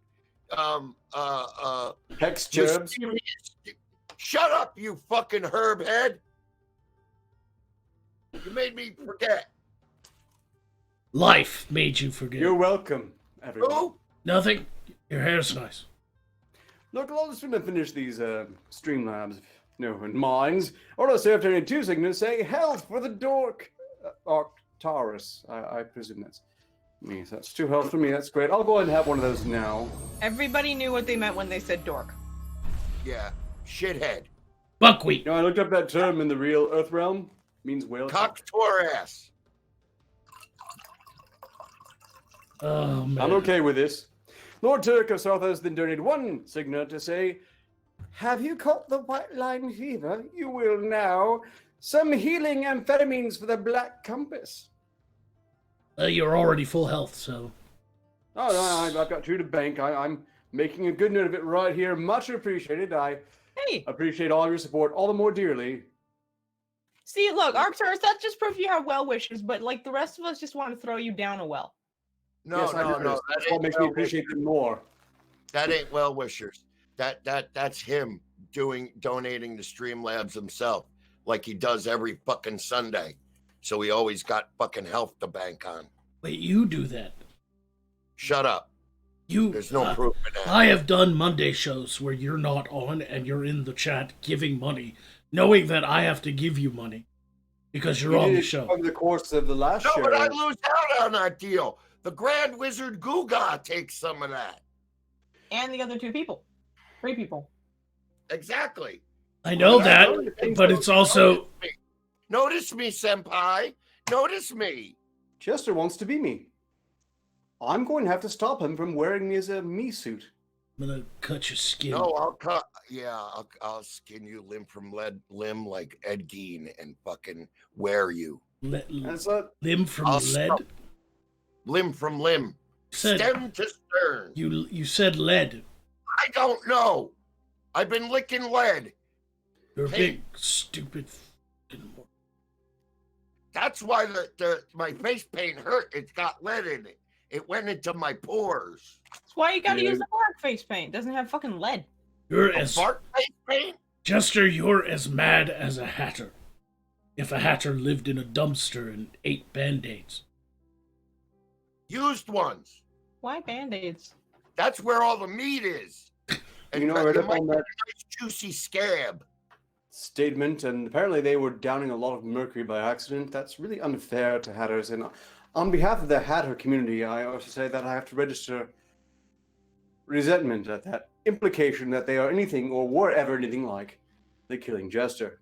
Hex Chubbs. mysterious- Shut up, you fucking herb head. You made me forget. Life made you forget. You're welcome, everyone. Who? Nothing. Your hair's nice. Look, I'll just finish these Streamlabs, in mines. Or else after any 2 signals say health for the dork. Arcturus. I presume that's me. So that's 2 health for me. That's great. I'll go ahead and have one of those now. Everybody knew what they meant when they said dork. Yeah, shithead. Buckwheat. I looked up that term in the real Earth realm. It means whale. Cocktor ass. Oh man. I'm okay with this. Lord Turk of South has then donated 1 signal to say, have you caught the white line fever? You will now. Some healing amphetamines for the black compass. You're already full health, so. Oh, no, I've got 2 to bank. I'm making a good note of it right here. Much appreciated. I Hey, appreciate all your support all the more dearly. see, look, Arcturus, that just proves you have well wishes, but like the rest of us just want to throw you down a well. No, Yes, I no. noticed. That's what makes me appreciate them more. That ain't well wishers. That's him donating to Streamlabs himself, like he does every fucking Sunday. So he always got fucking health to bank on. Wait, you do that? Shut up. You? There's no proof in that. I have done Monday shows where you're not on and you're in the chat giving money, knowing that I have to give you money because you're on did the it show. Over the course of the last No, show. but I lose out on that deal. The Grand Wizard Guga takes some of that. And the other 2 people. 3 people. Exactly. I know But that, I know- but it's also Notice me, senpai. Notice me. Chester wants to be me. I'm going to have to stop him from wearing me as a me suit. I'm gonna cut your skin. No, I'll cut. Yeah, I'll skin you limb from limb like Ed Gein and fucking wear you. That's a, Limb from I'll lead? stop. Limb from limb. Stem to stern. You said lead. I don't know. I've been licking lead. You're a big stupid fucking moron. That's why my face paint hurt. It's got lead in it. It went into my pores. That's why you gotta use the bark face paint. It doesn't have fucking lead. You're Bark face paint? Jester, you're as mad as a hatter. If a hatter lived in a dumpster and ate band-aids. Used ones. Why band-aids? That's where all the meat is. And you know, I read up on that nice juicy scab. statement, and apparently they were downing a lot of mercury by accident. That's really unfair to hatters, and on behalf of the hatter community, I also say that I have to register resentment at that implication that they are anything or were ever anything like the Killing Jester.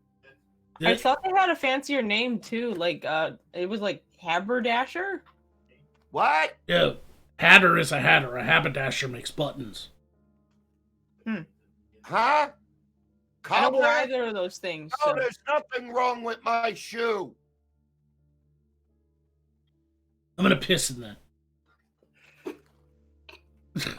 I thought they had a fancier name too, like it was like Haberdasher. What? Yeah, hatter is a hatter. A haberdasher makes buttons. Huh? I don't wear Cobbler? either of those things. No, So. there's nothing wrong with my shoe. I'm gonna piss in that.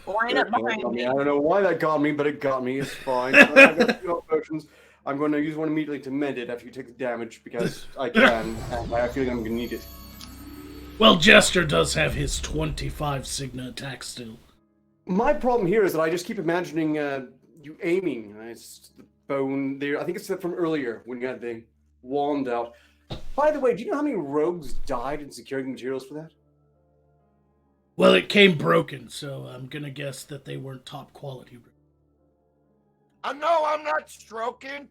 Line up behind me. I don't know why that got me, but it got me. It's fine. I've got 2 health potions. I'm going to use one immediately to mend it after you take the damage because I can, and I have a feeling I'm going to need it. Well, Jester does have his 25 Signa attack still. My problem here is that I just keep imagining you aiming. It's the bone there. I think it's from earlier when you had the wand out. By the way, do you know how many rogues died in securing materials for that? Well, it came broken, so I'm gonna guess that they weren't top quality. No, I'm not stroking.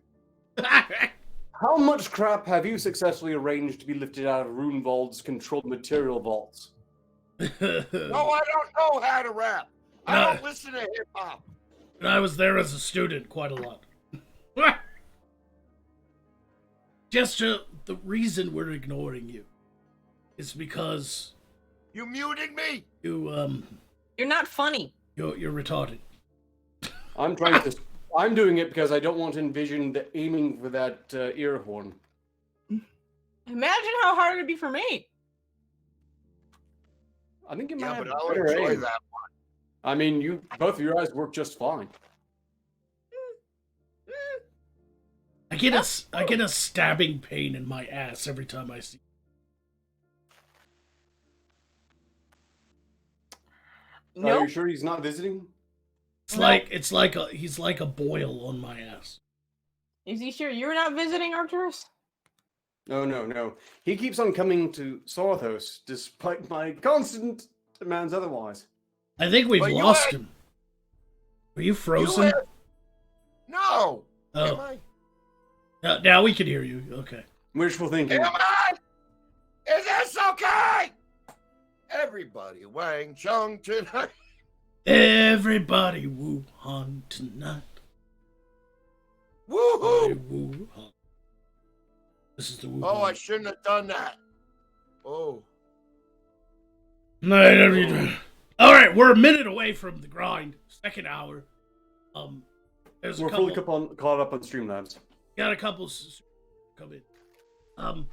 How much crap have you successfully arranged to be lifted out of Rune Vault's controlled material vaults? No, I don't know how to rap. I don't listen to hip hop. I was there as a student quite a lot. Jester, the reason we're ignoring you is because You muted me? you're You're not funny. retarded. I'm doing it because I don't want to envision the aiming for that ear horn. Imagine how hard it'd be for me. I think you might Yeah, have but I'll better enjoy aim. that. I mean, both of your eyes work just fine. I get a stabbing pain in my ass every time I see. Are No. you sure he's not visiting? He's like a boil on my ass. Is he sure you're not visiting, Arcturus? No. He keeps on coming to Sarthos, despite my constant demands otherwise. I think we've But you lost had- him. Were you frozen? No. Am Oh, I? now we can hear you. Okay. Wishful thinking. Am I? Is this okay? Everybody Wang Chung tonight. Everybody Wuhan tonight. Woohoo! Wuhan. This is the Wuhan. Oh, I shouldn't have done that. Oh. All right, we're a minute away from the grind. Second hour. There's a We're couple. fully caught up on Streamlabs. Got a couple come in.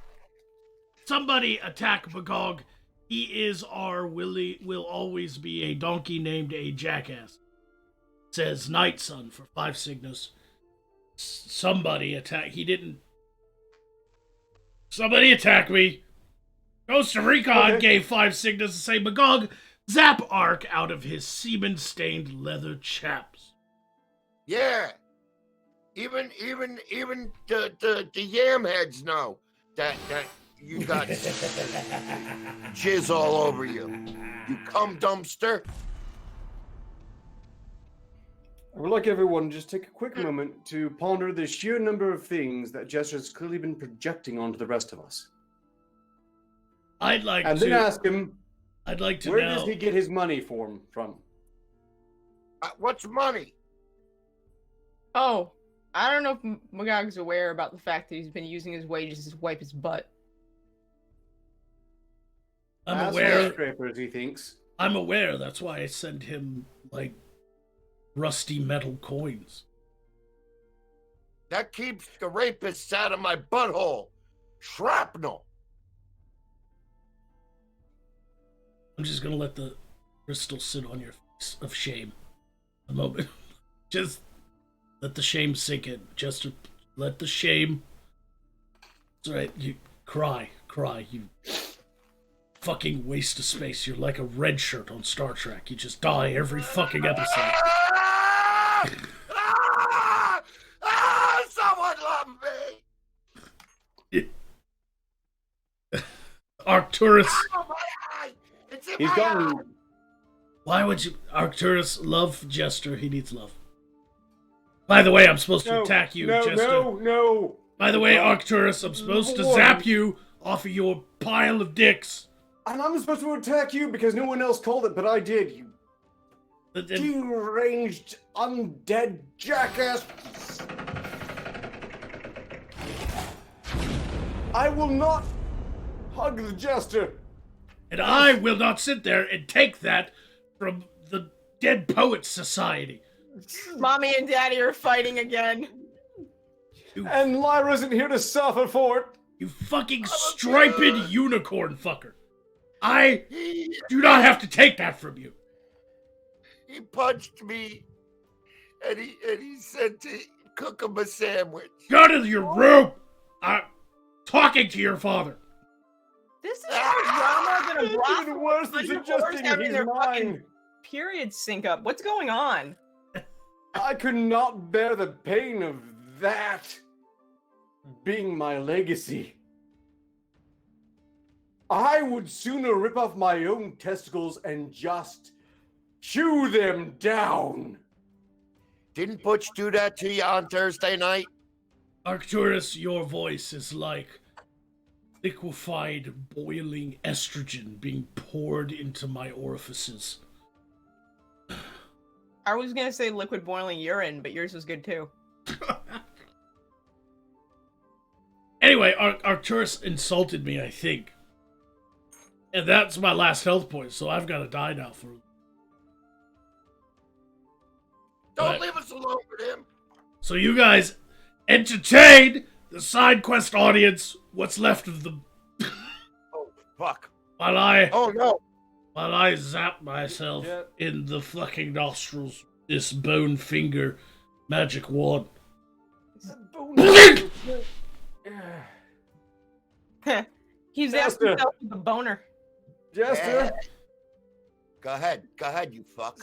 Somebody attack Magog. He is will always be a donkey named a jackass. Says Night Sun for 5 Signas. Somebody attack. Somebody attack me. Ghost of Recon gave 5 Signas to say Magog zap arc out of his semen-stained leather chaps. Yeah. Even the yam heads know that you got jizz all over you. You cum dumpster. I would like everyone to just take a quick moment to ponder the sheer number of things that Jester has clearly been projecting onto the rest of us. I'd like And then ask him, to where know. does he get his money from? What's money? Oh, I don't know if Magog's aware about the fact that he's been using his wages to wipe his butt. I'm Ass aware. scrapers, he thinks. I'm aware. That's why I send him, like, rusty metal coins. That keeps the rapists out of my butthole. Shrapnel. I'm just gonna let the crystal sit on your face of shame a moment. Just let the shame sink in. Just let the shame. It's alright. You cry. You fucking waste of space. You're like a red shirt on Star Trek. You just die every fucking episode. Someone love me. Arcturus. Oh, my eye. It's in He's my gone. eye. Why would you, Arcturus, love Jester? He needs love. By the way, I'm supposed to attack you, Jester. No. By the way, Arcturus, I'm supposed to Lord. zap you off of your pile of dicks. And I'm supposed to attack you because no one else called it, but I did, you deranged, undead jackass. I will not hug the jester. And I will not sit there and take that from the Dead Poets Society. Mommy and Daddy are fighting again. And Lyra isn't here to suffer for it. You fucking striped unicorn fucker. I do not have to take that from you. He punched me, and he said to cook him a sandwich. Go to your room. I'm talking to your father. This is more drama than a It's brothel. even worse than Bunch of whores suggesting having he's their fucking mine. periods sync up. What's going on? I could not bear the pain of that being my legacy. I would sooner rip off my own testicles and just chew them down. Didn't Butch do that to you on Thursday night? Arcturus, your voice is like liquefied, boiling estrogen being poured into my orifices. I was gonna say liquid boiling urine, but yours was good too. Anyway, Arcturus insulted me, I think. And that's my last health point, so I've got to die now for him. Don't leave us alone with him. So you guys entertain the side quest audience, what's left of them, Oh, fuck. while I Oh, no. zap myself Yeah. in the fucking nostrils with this bone finger magic wand. He's Jester. asking himself with a boner. Jester, Go ahead, you fuck.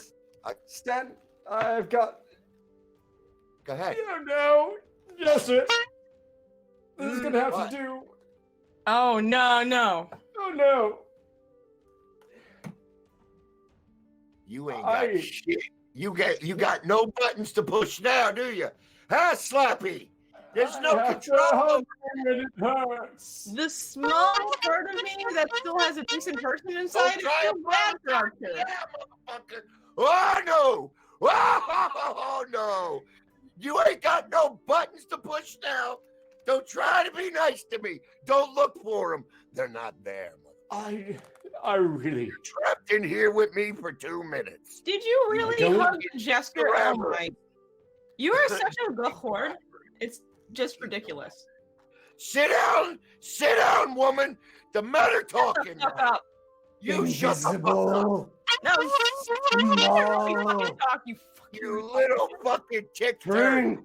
Stan, I've got. Go ahead. No, Jester. This is gonna have What? to do. Oh no. Oh no. You ain't got shit. You got no buttons to push now, do you? Huh, Slappy? There's no I have to control. hug him and it hurts. The small part of me that still has a decent person inside is still bad for Arcturus. Yeah, motherfucker. Oh no! Oh no! You ain't got no buttons to push now. Don't try to be nice to me. Don't look for them. They're not there. I really. You're trapped in here with me for 2 minutes. Did you really Don't- hug the jester? Oh Forever. my! You are such a good horde. It's just ridiculous. Sit down, woman. The men are talking. Shut now. up. You shut the fuck up. No, you fucking talk. You fucking. You little fucking tick turd.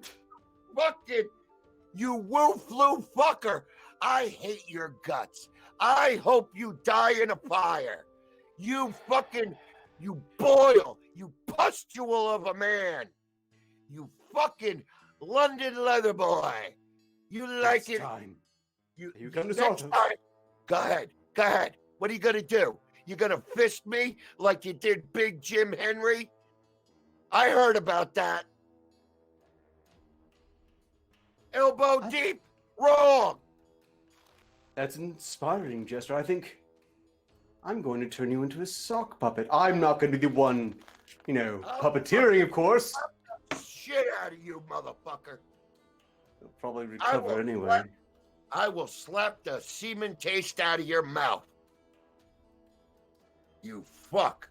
Fucking, you woo flu fucker. I hate your guts. I hope you die in a fire. You fucking, you boil, you pustule of a man. You fucking London leather boy. You like it. Time. You You come to next talk. time. Go ahead. What are you gonna do? You gonna fist me like you did Big Jim Henry? I heard about that. Elbow deep, wrong. That's inspiring, Jester. I think I'm going to turn you into a sock puppet. I'm not going to be the one, puppeteering, of course. Shit out of you, motherfucker. You'll probably will recover anyway. slap- I will slap the semen taste out of your mouth. You fuck.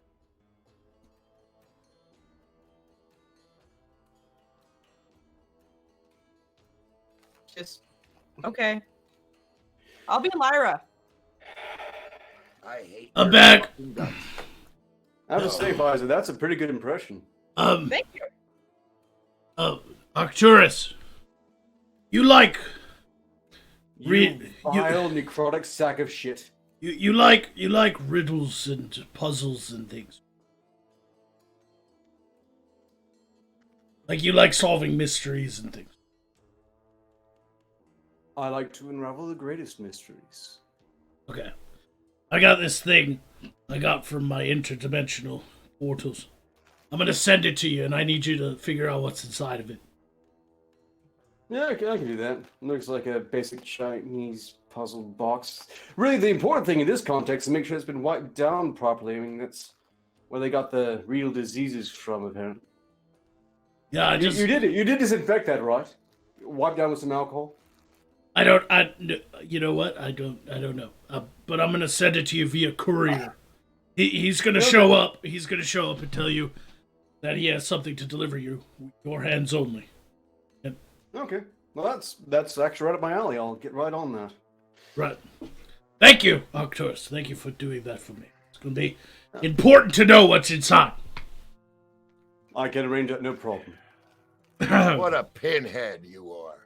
Just okay. I'll be Lyra. I hate I'm your back. fucking guts. I have to say, Pfizer, that's a pretty good impression. Thank you. Arcturus, you like You vile necrotic sack of shit. you like riddles and puzzles and things. Like you like solving mysteries and things. I like to unravel the greatest mysteries. Okay. I got this thing I got from my interdimensional portals. I'm gonna send it to you, and I need you to figure out what's inside of it. Yeah, I can do that. Looks like a basic Chinese puzzle box. Really, the important thing in this context is to make sure it's been wiped down properly. I mean, that's where they got the real diseases from, apparently. Yeah, You did it. You did disinfect that, right? Wipe down with some alcohol. You know what? I don't know. But I'm gonna send it to you via courier. He's gonna show up. He's gonna show up and tell you that he has something to deliver you. Your hands only. Okay. Well, that's actually right up my alley. I'll get right on that. Right. Thank you, Arcturus. Thank you for doing that for me. It's gonna be important to know what's inside. I can arrange that, no problem. What a pinhead you are.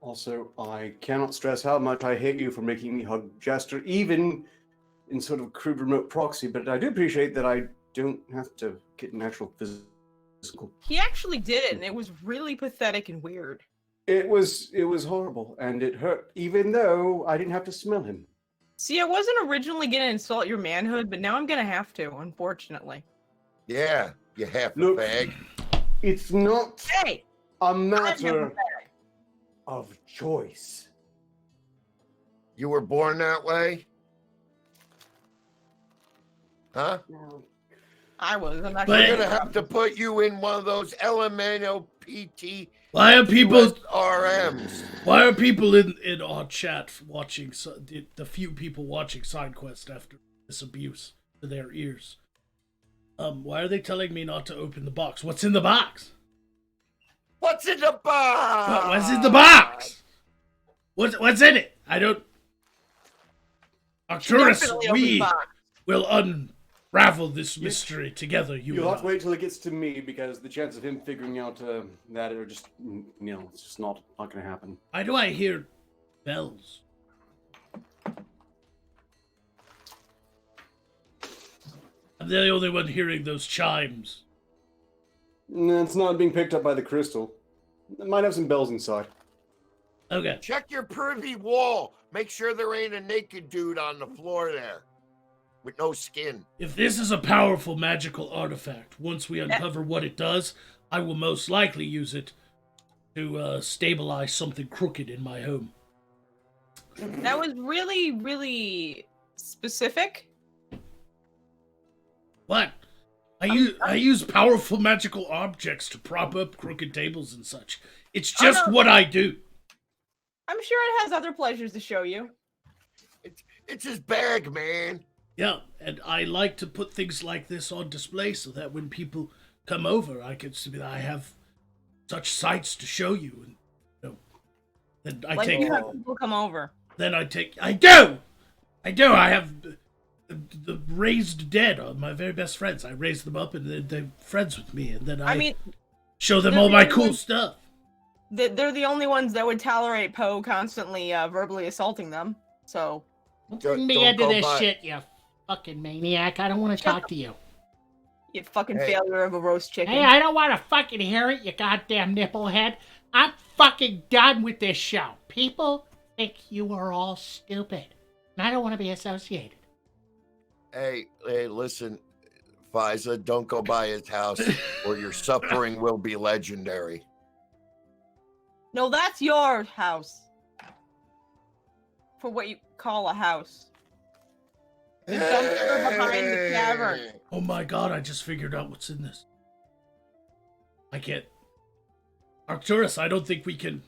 Also, I cannot stress how much I hate you for making me hug Jester, even in sort of crude remote proxy, but I do appreciate that I don't have to get natural physical. He actually did it, and it was really pathetic and weird. It was horrible, and it hurt, even though I didn't have to smell him. See, I wasn't originally gonna insult your manhood, but now I'm gonna have to, unfortunately. Yeah, you half a Look, bag. it's not Hey, a I'm never matter pathetic. of choice. You were born that way? Huh? I was. I'm not But- We're gonna have to put you in one of those elemental PT Why are people? RMs. Why are people in our chat watching the few people watching SideQuest after this abuse to their ears? Why are they telling me not to open the box? What's in the box? What's in the box? What's in the box? What's in it? I don't. Arcturus, Definitely open the we box. will unravel this mystery together. You'll have to wait till it gets to me, because the chance of him figuring out that are just, it's just not going to happen. Why do I hear bells? I'm the only one hearing those chimes. No, it's not being picked up by the crystal. It might have some bells inside. Okay. Check your privy wall. Make sure there ain't a naked dude on the floor there with no skin. If this is a powerful magical artifact, once we uncover what it does, I will most likely use it to stabilize something crooked in my home. That was really, really specific. What? I use powerful magical objects to prop up crooked tables and such. It's just no. what I do. I'm sure it has other pleasures to show you. It's his bag, man. Yeah, and I like to put things like this on display so that when people come over, I can see that I have such sights to show you. And then I Like take. you have people come over. Then I take. I do. I have the raised dead are my very best friends. I raise them up, and they're friends with me, and then I show them they're all the my only cool ones- stuff. They're the only ones that would tolerate Poe constantly verbally assaulting them. So Bring me into this shit, you fucking maniac. I don't want to talk to you. you fucking Hey. failure of a roast chicken. Hey, I don't want to fucking hear it, you goddamn nipplehead. I'm fucking done with this show. People think you are all stupid. And I don't want to be associated. Hey, listen, Fiza, don't go by his house or your suffering will be legendary. No, that's your house. For what you call a house. The dumpster behind the cavern. Oh my god! I just figured out what's in this. I can't. Arcturus, I don't think we can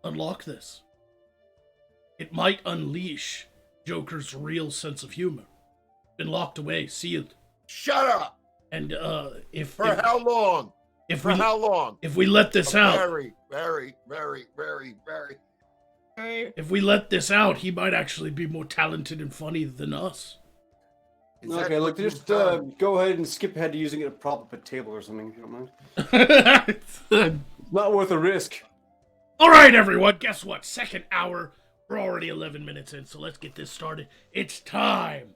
unlock this. It might unleash Joker's real sense of humor. Been locked away, sealed. Shut up! And if How long? if For how long? if we let this out, Very, very, very, very, very, If we let this out, he might actually be more talented and funny than us. Is that Okay, look, what just you've done? go ahead and skip ahead to using it to prop up a table or something, if you don't mind. Not worth the risk. All right, everyone, guess what? Second hour. We're already 11 minutes in, so let's get this started. It's time.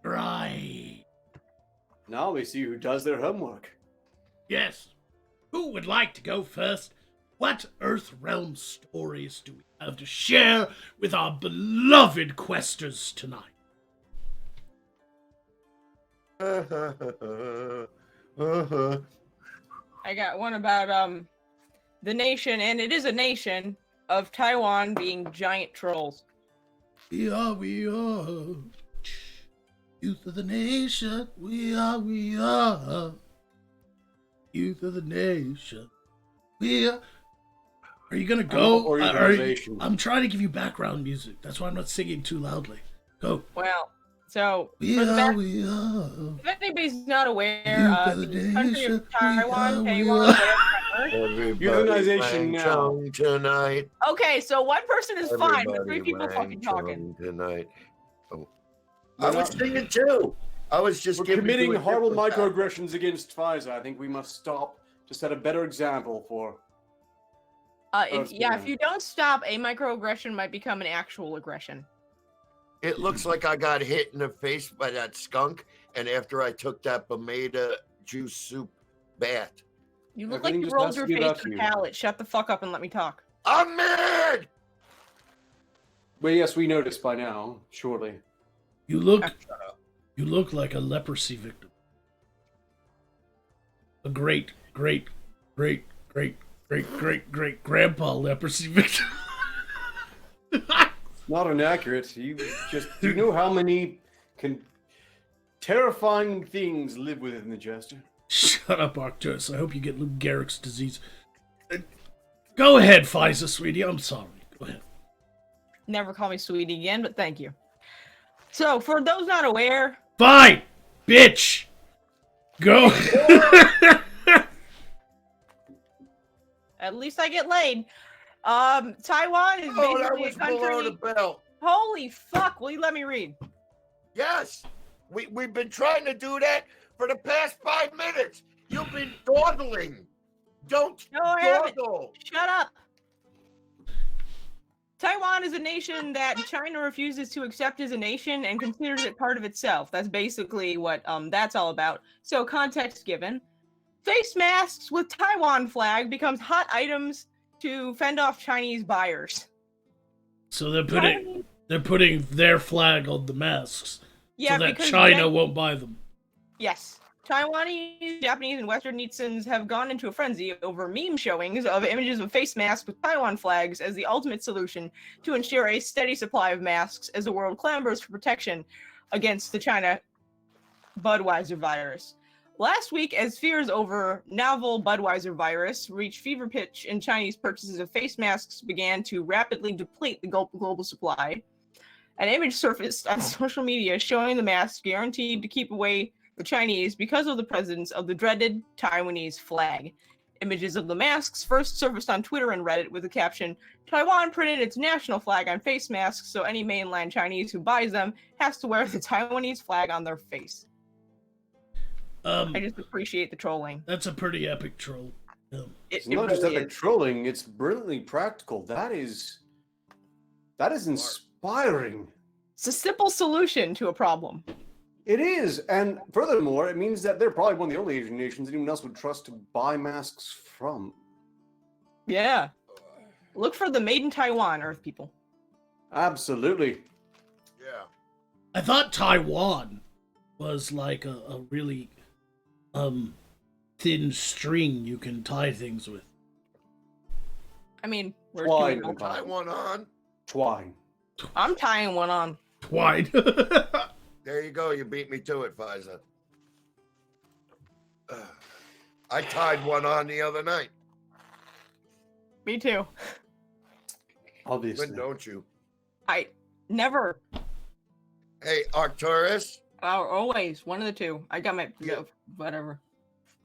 Right. Now we see who does their homework. Yes. Who would like to go first? What Earthrealm stories do we have to share with our beloved questers tonight? I got one about the nation, and it is a nation of Taiwan being giant trolls. We are, youth of the nation. We are, youth of the nation. We are. Are you gonna go? I'm trying to give you background music. That's why I'm not singing too loudly. Go. Well, so We for the are, if anybody's not aware, youth of the the country nation. of Taiwan, We Taiwan, are. whatever on earth. Unionization now. Tonight. Okay, so one person is fine, but three Everybody people fucking talking. tonight. Oh. I was singing too. I was just We're giving committing you a horrible different microaggressions against Pfizer. I think we must stop to set a better example for. If you don't stop, a microaggression might become an actual aggression. It looks like I got hit in the face by that skunk, and after I took that Bemeda juice soup bath. You look Everything like you just rolled has to your be face about with a you. pallet. Shut the fuck up and let me talk. I'm mad! Well, yes, we noticed by now, surely. You look like a leprosy victim. A great grandpa leprosy victim. Not inaccurate. You know how many terrifying things live within the Jester. Shut up, Arcturus. I hope you get Lou Gehrig's disease. Go ahead, Pfizer, sweetie. I'm sorry. Go ahead. Never call me sweetie again, but thank you. So, for those not aware, Fine, bitch. Go. at least I get laid. Taiwan is Oh, that basically a was below the country. belt. Holy fuck! Will you let me read? Yes, we've been trying to do that for the past 5 minutes. You've been dawdling. Don't No, I haven't. dawdle. Shut up. Taiwan is a nation that China refuses to accept as a nation and considers it part of itself. That's basically what that's all about. So, context given. Face masks with Taiwan flag becomes hot items to fend off Chinese buyers. So they're putting their flag on the masks Yeah, so that because China then- won't buy them. Yes. Taiwanese, Japanese, and Western netizens have gone into a frenzy over meme showings of images of face masks with Taiwan flags as the ultimate solution to ensure a steady supply of masks as the world clambers for protection against the China Budweiser virus. Last week, as fears over novel Budweiser virus reached fever pitch and Chinese purchases of face masks began to rapidly deplete the global supply, an image surfaced on social media showing the masks guaranteed to keep away the Chinese because of the presence of the dreaded Taiwanese flag. Images of the masks first surfaced on Twitter and Reddit with the caption, Taiwan printed its national flag on face masks, so any mainland Chinese who buys them has to wear the Taiwanese flag on their face. I just appreciate the trolling. That's a pretty epic troll. Yeah. It's not just epic trolling, it's brilliantly practical. That is inspiring. It's a simple solution to a problem. It is, and furthermore, it means that they're probably one of the only Asian nations anyone else would trust to buy masks from. Yeah. Look for the Made in Taiwan, Earth people. Absolutely. Yeah. I thought Taiwan was like a really thin string you can tie things with. I mean, where's Twine. people? Tie one on. Twine. I'm tying one on. Twine. There you go. You beat me to it, Pfizer. I tied one on the other night. Me too. Obviously. When don't you? I never. Hey, Arcturus. Always one of the two. I got my Yeah. whatever.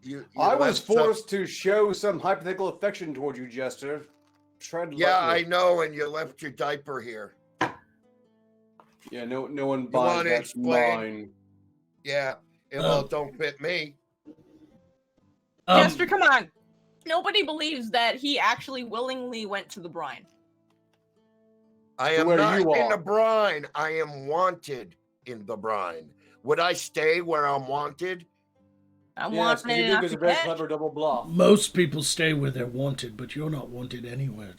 You I was left some- forced to show some hypothetical affection toward you, Jester. tread Yeah, I lightly. know, and you left your diaper here. Yeah, no one You buys wanna that's explain? mine. Yeah, well, don't fit me. Jester, come on. Nobody believes that he actually willingly went to the brine. I To am where not you in the are. brine. I am wanted in the brine. Would I stay where I'm wanted? I'm Yes, because you wanted think it's a very clever double bluff. Most people stay where they're wanted, but you're not wanted anywhere.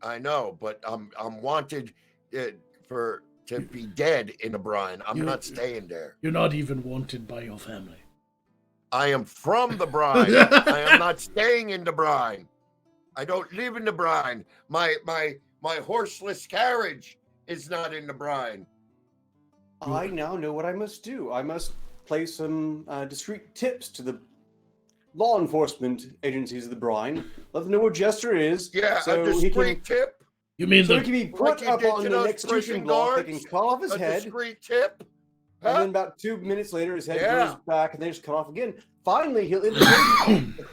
I know, but I'm wanted to be dead in the brine. I'm not staying there. You're not even wanted by your family. I am from the brine. I am not staying in the brine. I don't live in the brine. My horseless carriage is not in the brine. I now know what I must do. I must play some discreet tips to the law enforcement agencies of the brine. Let them know where Jester is. Yeah, so a discreet tip. You mean So he can be put you up did on to an those execution prison block. They can guards? cut off his A head. discreet tip. And Huh? then about 2 minutes later, his head Yeah. grows back, and they just cut off again. Finally, he'll indicate.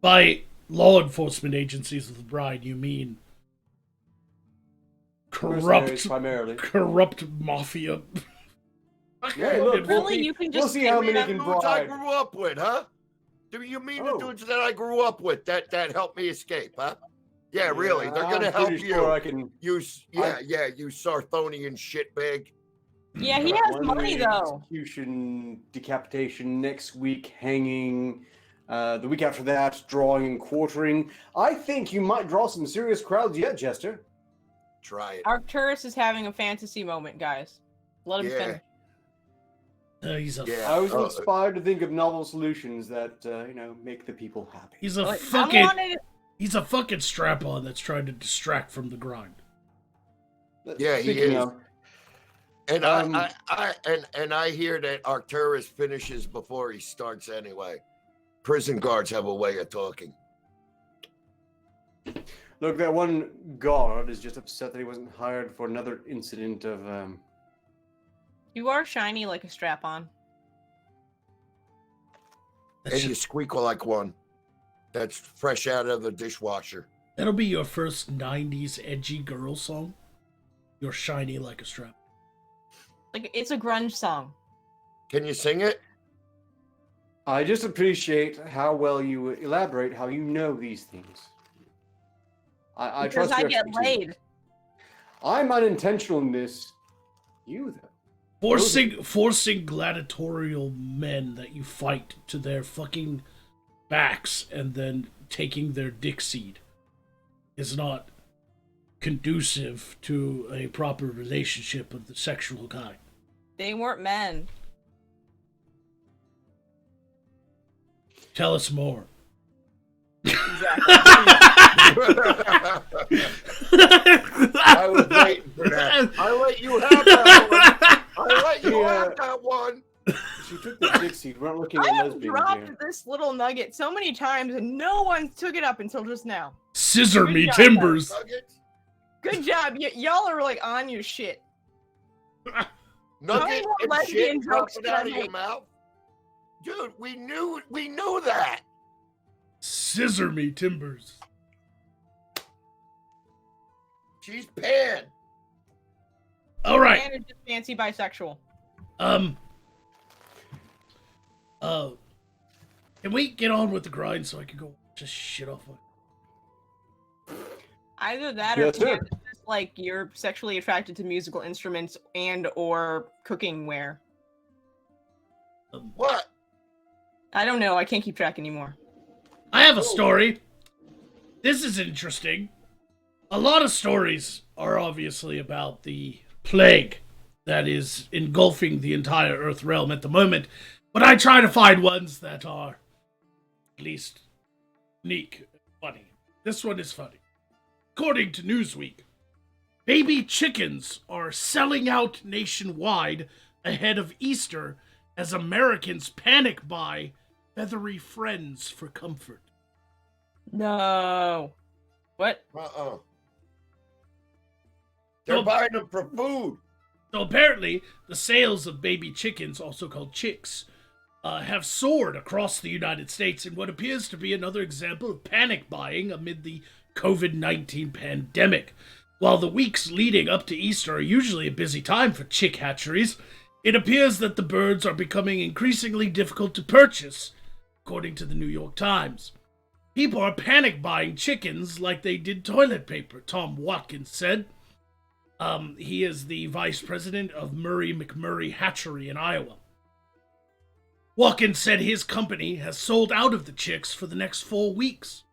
by law enforcement agencies of the bride, you mean Mercenaries primarily. corrupt mafia? Yeah, look, Really? we'll You can we'll just see say how we many have can Dudes I bribe. grew up with, huh? Do you mean the Oh. dudes that I grew up with that helped me escape, huh? Yeah, really. They're gonna I'm help pretty you. sure I can. You Sarthonian shitbag. Yeah, he has One money though. Execution, decapitation next week, hanging. The week after that, drawing and quartering. I think you might draw some serious crowds yet, Jester. Try it. Arcturus is having a fantasy moment, guys. Let him Yeah. finish. He's a Yeah. I was Oh, inspired to think of novel solutions that make the people happy. he's a Like, fucking strap-on that's trying to distract from the grind. Yeah, he Speaking is. of, And Um, I hear that Arcturus finishes before he starts anyway. Prison guards have a way of talking. look, that one guard is just upset that he wasn't hired for another incident of You are shiny like a strap-on. And you squeak like one. That's fresh out of the dishwasher. That'll be your first 90s edgy girl song. You're shiny like a strap. Like, it's a grunge song. Can you sing it? I just appreciate how well you elaborate how you know these things. I Because trust I your get expertise. laid. I'm unintentional in this. You though. Forcing gladiatorial men that you fight to their fucking backs and then taking their dick seed is not conducive to a proper relationship of the sexual kind. They weren't men. Tell us more. I was waiting for that. I let you have that one. I let you have that one. She took the dick seed. We're not looking I at have lesbians dropped here. this little nugget so many times and no one took it up until just now. Scissor Good me job, timbers. Nuggets? Good job. Y'all are like on your shit. Nuggets more and lesbian shit jokes dropping can I out of your make? mouth? Dude, we knew that. Scissor me timbers. She's pan. All right. And it's just fancy bisexual. Can we get on with the grind so I can go just shit off my... Either that or Yes, sir. Candace is like you're sexually attracted to musical instruments and or cooking ware. What? I don't know. I can't keep track anymore. I have a story. This is interesting. A lot of stories are obviously about the plague that is engulfing the entire Earth realm at the moment, but I try to find ones that are at least unique and funny. This one is funny. According to Newsweek, baby chickens are selling out nationwide ahead of Easter as Americans panic buy feathery friends for comfort. No. What? They're Oh. buying them for food. So apparently, the sales of baby chickens, also called chicks, have soared across the United States in what appears to be another example of panic buying amid the COVID-19 pandemic. While the weeks leading up to Easter are usually a busy time for chick hatcheries, it appears that the birds are becoming increasingly difficult to purchase, according to the New York Times. People are panic buying chickens like they did toilet paper, Tom Watkins said. He is the vice president of Murray McMurray Hatchery in Iowa. Watkins said his company has sold out of the chicks for the next 4 weeks.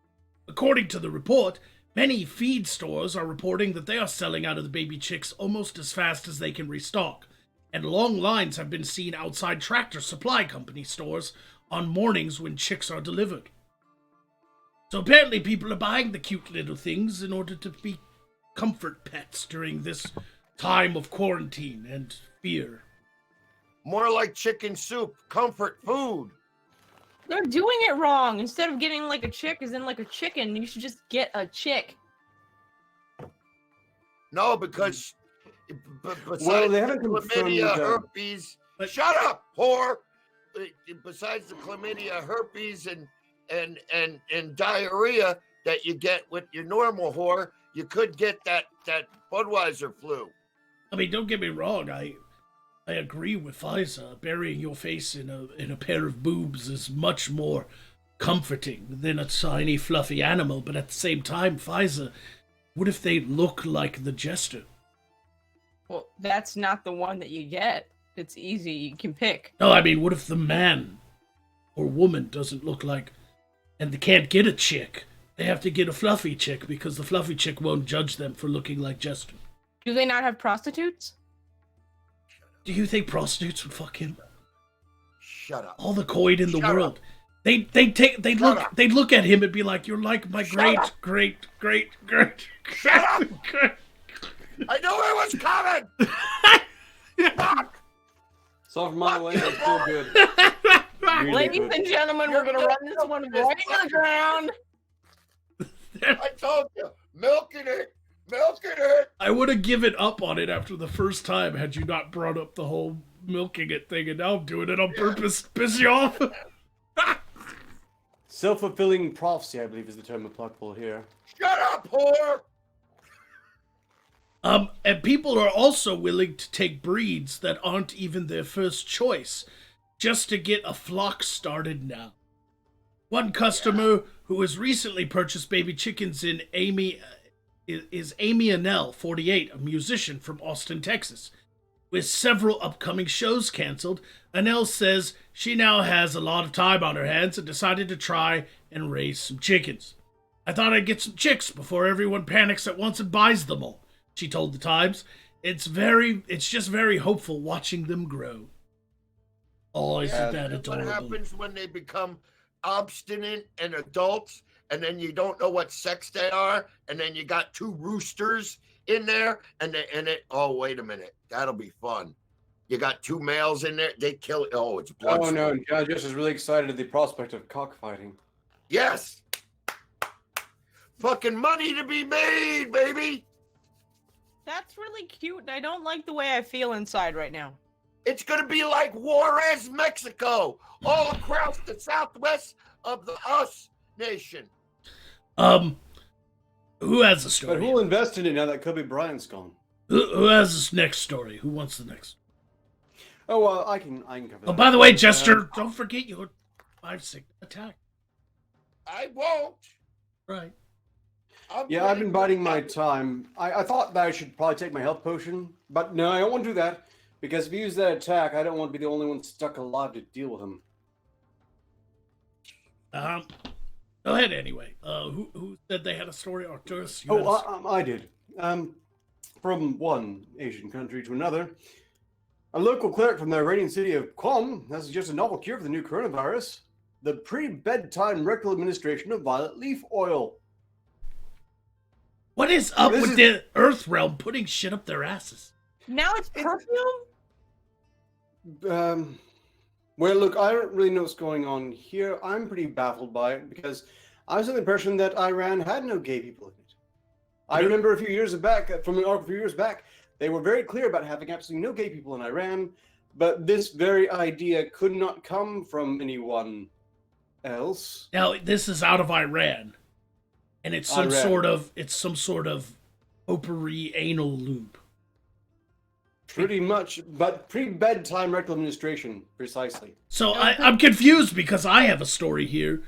According to the report, many feed stores are reporting that they are selling out of the baby chicks almost as fast as they can restock, and long lines have been seen outside Tractor Supply Company stores on mornings when chicks are delivered. So apparently people are buying the cute little things in order to be comfort pets during this time of quarantine and fear. More like chicken soup, comfort food. They're doing it wrong. Instead of getting like a chick, as in like a chicken, you should just get a chick. No, because Well, they haven't confirmed chlamydia, that. herpes. Shut up, whore. Besides the chlamydia, herpes, and diarrhea that you get with your normal whore, you could get that Budweiser flu. I mean, don't get me wrong, I agree with Pfizer. Burying your face in a pair of boobs is much more comforting than a tiny, fluffy animal. But at the same time, Pfizer, what if they look like the Jester? Well, that's not the one that you get. It's easy. You can pick. No, I mean, what if the man or woman doesn't look like, and they can't get a chick? They have to get a fluffy chick because the fluffy chick won't judge them for looking like Jester. Do they not have prostitutes? Do you think prostitutes would fuck him? Shut up. All the coin in the Shut world. up. They'd look at him and be like, "You're like my Shut great." Shut up! I knew it was coming. Fuck! So from my way, it's still good. Really Ladies good. and gentlemen, we're gonna run this one right into the ground. I told you, milking it. I would have given up on it after the first time had you not brought up the whole milking it thing, and now I'm doing it on purpose to piss you off. Self-fulfilling prophecy, I believe, is the term applicable here. Shut up, whore! And people are also willing to take breeds that aren't even their first choice, just to get a flock started now. One customer who has recently purchased baby chickens is Amy Annell, 48, a musician from Austin, Texas. With several upcoming shows canceled, Annell says she now has a lot of time on her hands and decided to try and raise some chickens. "I thought I'd get some chicks before everyone panics at once and buys them all," she told the Times. It's just very hopeful watching them grow. Oh, isn't that That's what adorable? happens when they become obstinate and adults, and then you don't know what sex they are, and then you got two roosters in there, oh, wait a minute, that'll be fun. You got two males in there, they kill it. Oh, it's blood. Oh no, John Jess is really excited at the prospect of cockfighting. Yes. Fucking money to be made, baby. That's really cute, and I don't like the way I feel inside right now. It's going to be like Juarez, Mexico, all across the southwest of the us nation. Who has the But story? who'll invest in it now that Kobe Bryant's gone? Who has this next story? Who wants the next? Oh, well, I can cover that. Oh, by the way, Jester, don't forget your 5-6 attack. I won't. Right. Yeah, I've been biding my time. I thought that I should probably take my health potion, but no, I don't want to do that. Because if you use that attack, I don't want to be the only one stuck alive to deal with him. Go ahead anyway. Who said they had a story? Arcturus? You had a I did. From one Asian country to another, a local cleric from the Iranian city of Qom has suggested a novel cure for the new coronavirus: the pre-bedtime rectal administration of violet leaf oil. What is up with the Earth realm putting shit up their asses? Now it's perfume? Well, look, I don't really know what's going on here. I'm pretty baffled by it because I was under the impression that Iran had no gay people in it. I remember from an article a few years back, they were very clear about having absolutely no gay people in Iran, but this very idea could not come from anyone else. Now, this is out of Iran, and it's some Iran. sort of potpourri anal lube. Pretty much, but pre-bedtime rectal administration, precisely. So I'm confused because I have a story here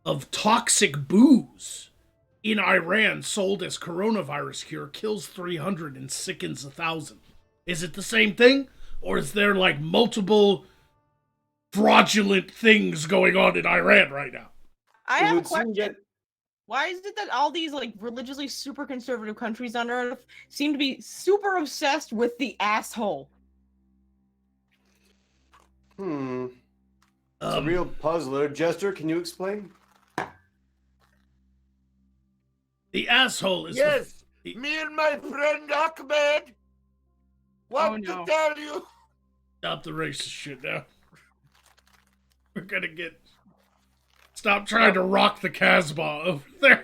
of toxic booze in Iran sold as coronavirus cure, kills 300 and sickens 1,000. Is it the same thing? Or is there like multiple fraudulent things going on in Iran right now? I It have a would seem question. that- Why is it that all these like religiously super conservative countries on Earth seem to be super obsessed with the asshole? It's a real puzzler. Jester, can you explain? The asshole is Yes, me and my friend Ahmed. What Oh, no. to tell you? Stop the racist shit now. We're gonna get... Stop trying to rock the Casbah over there.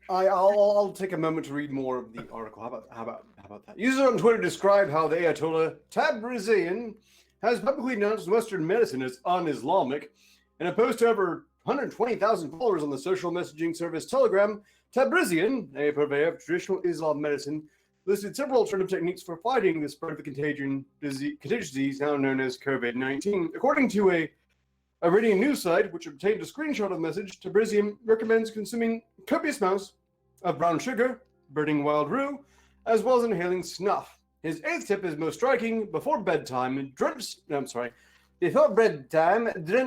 I'll take a moment to read more of the article. How about that? Users on Twitter describe how the Ayatollah Tabrizian has publicly denounced Western medicine as un-Islamic. In a post to over 120,000 followers on the social messaging service Telegram, Tabrizian, a purveyor of traditional Islam medicine, listed several alternative techniques for fighting the spread of the contagious disease now known as COVID-19. According to a Iranian news site, which obtained a screenshot of the message, Tabrizian recommends consuming copious amounts of brown sugar, burning wild rue, as well as inhaling snuff. His eighth tip is most striking. Before bedtime, drench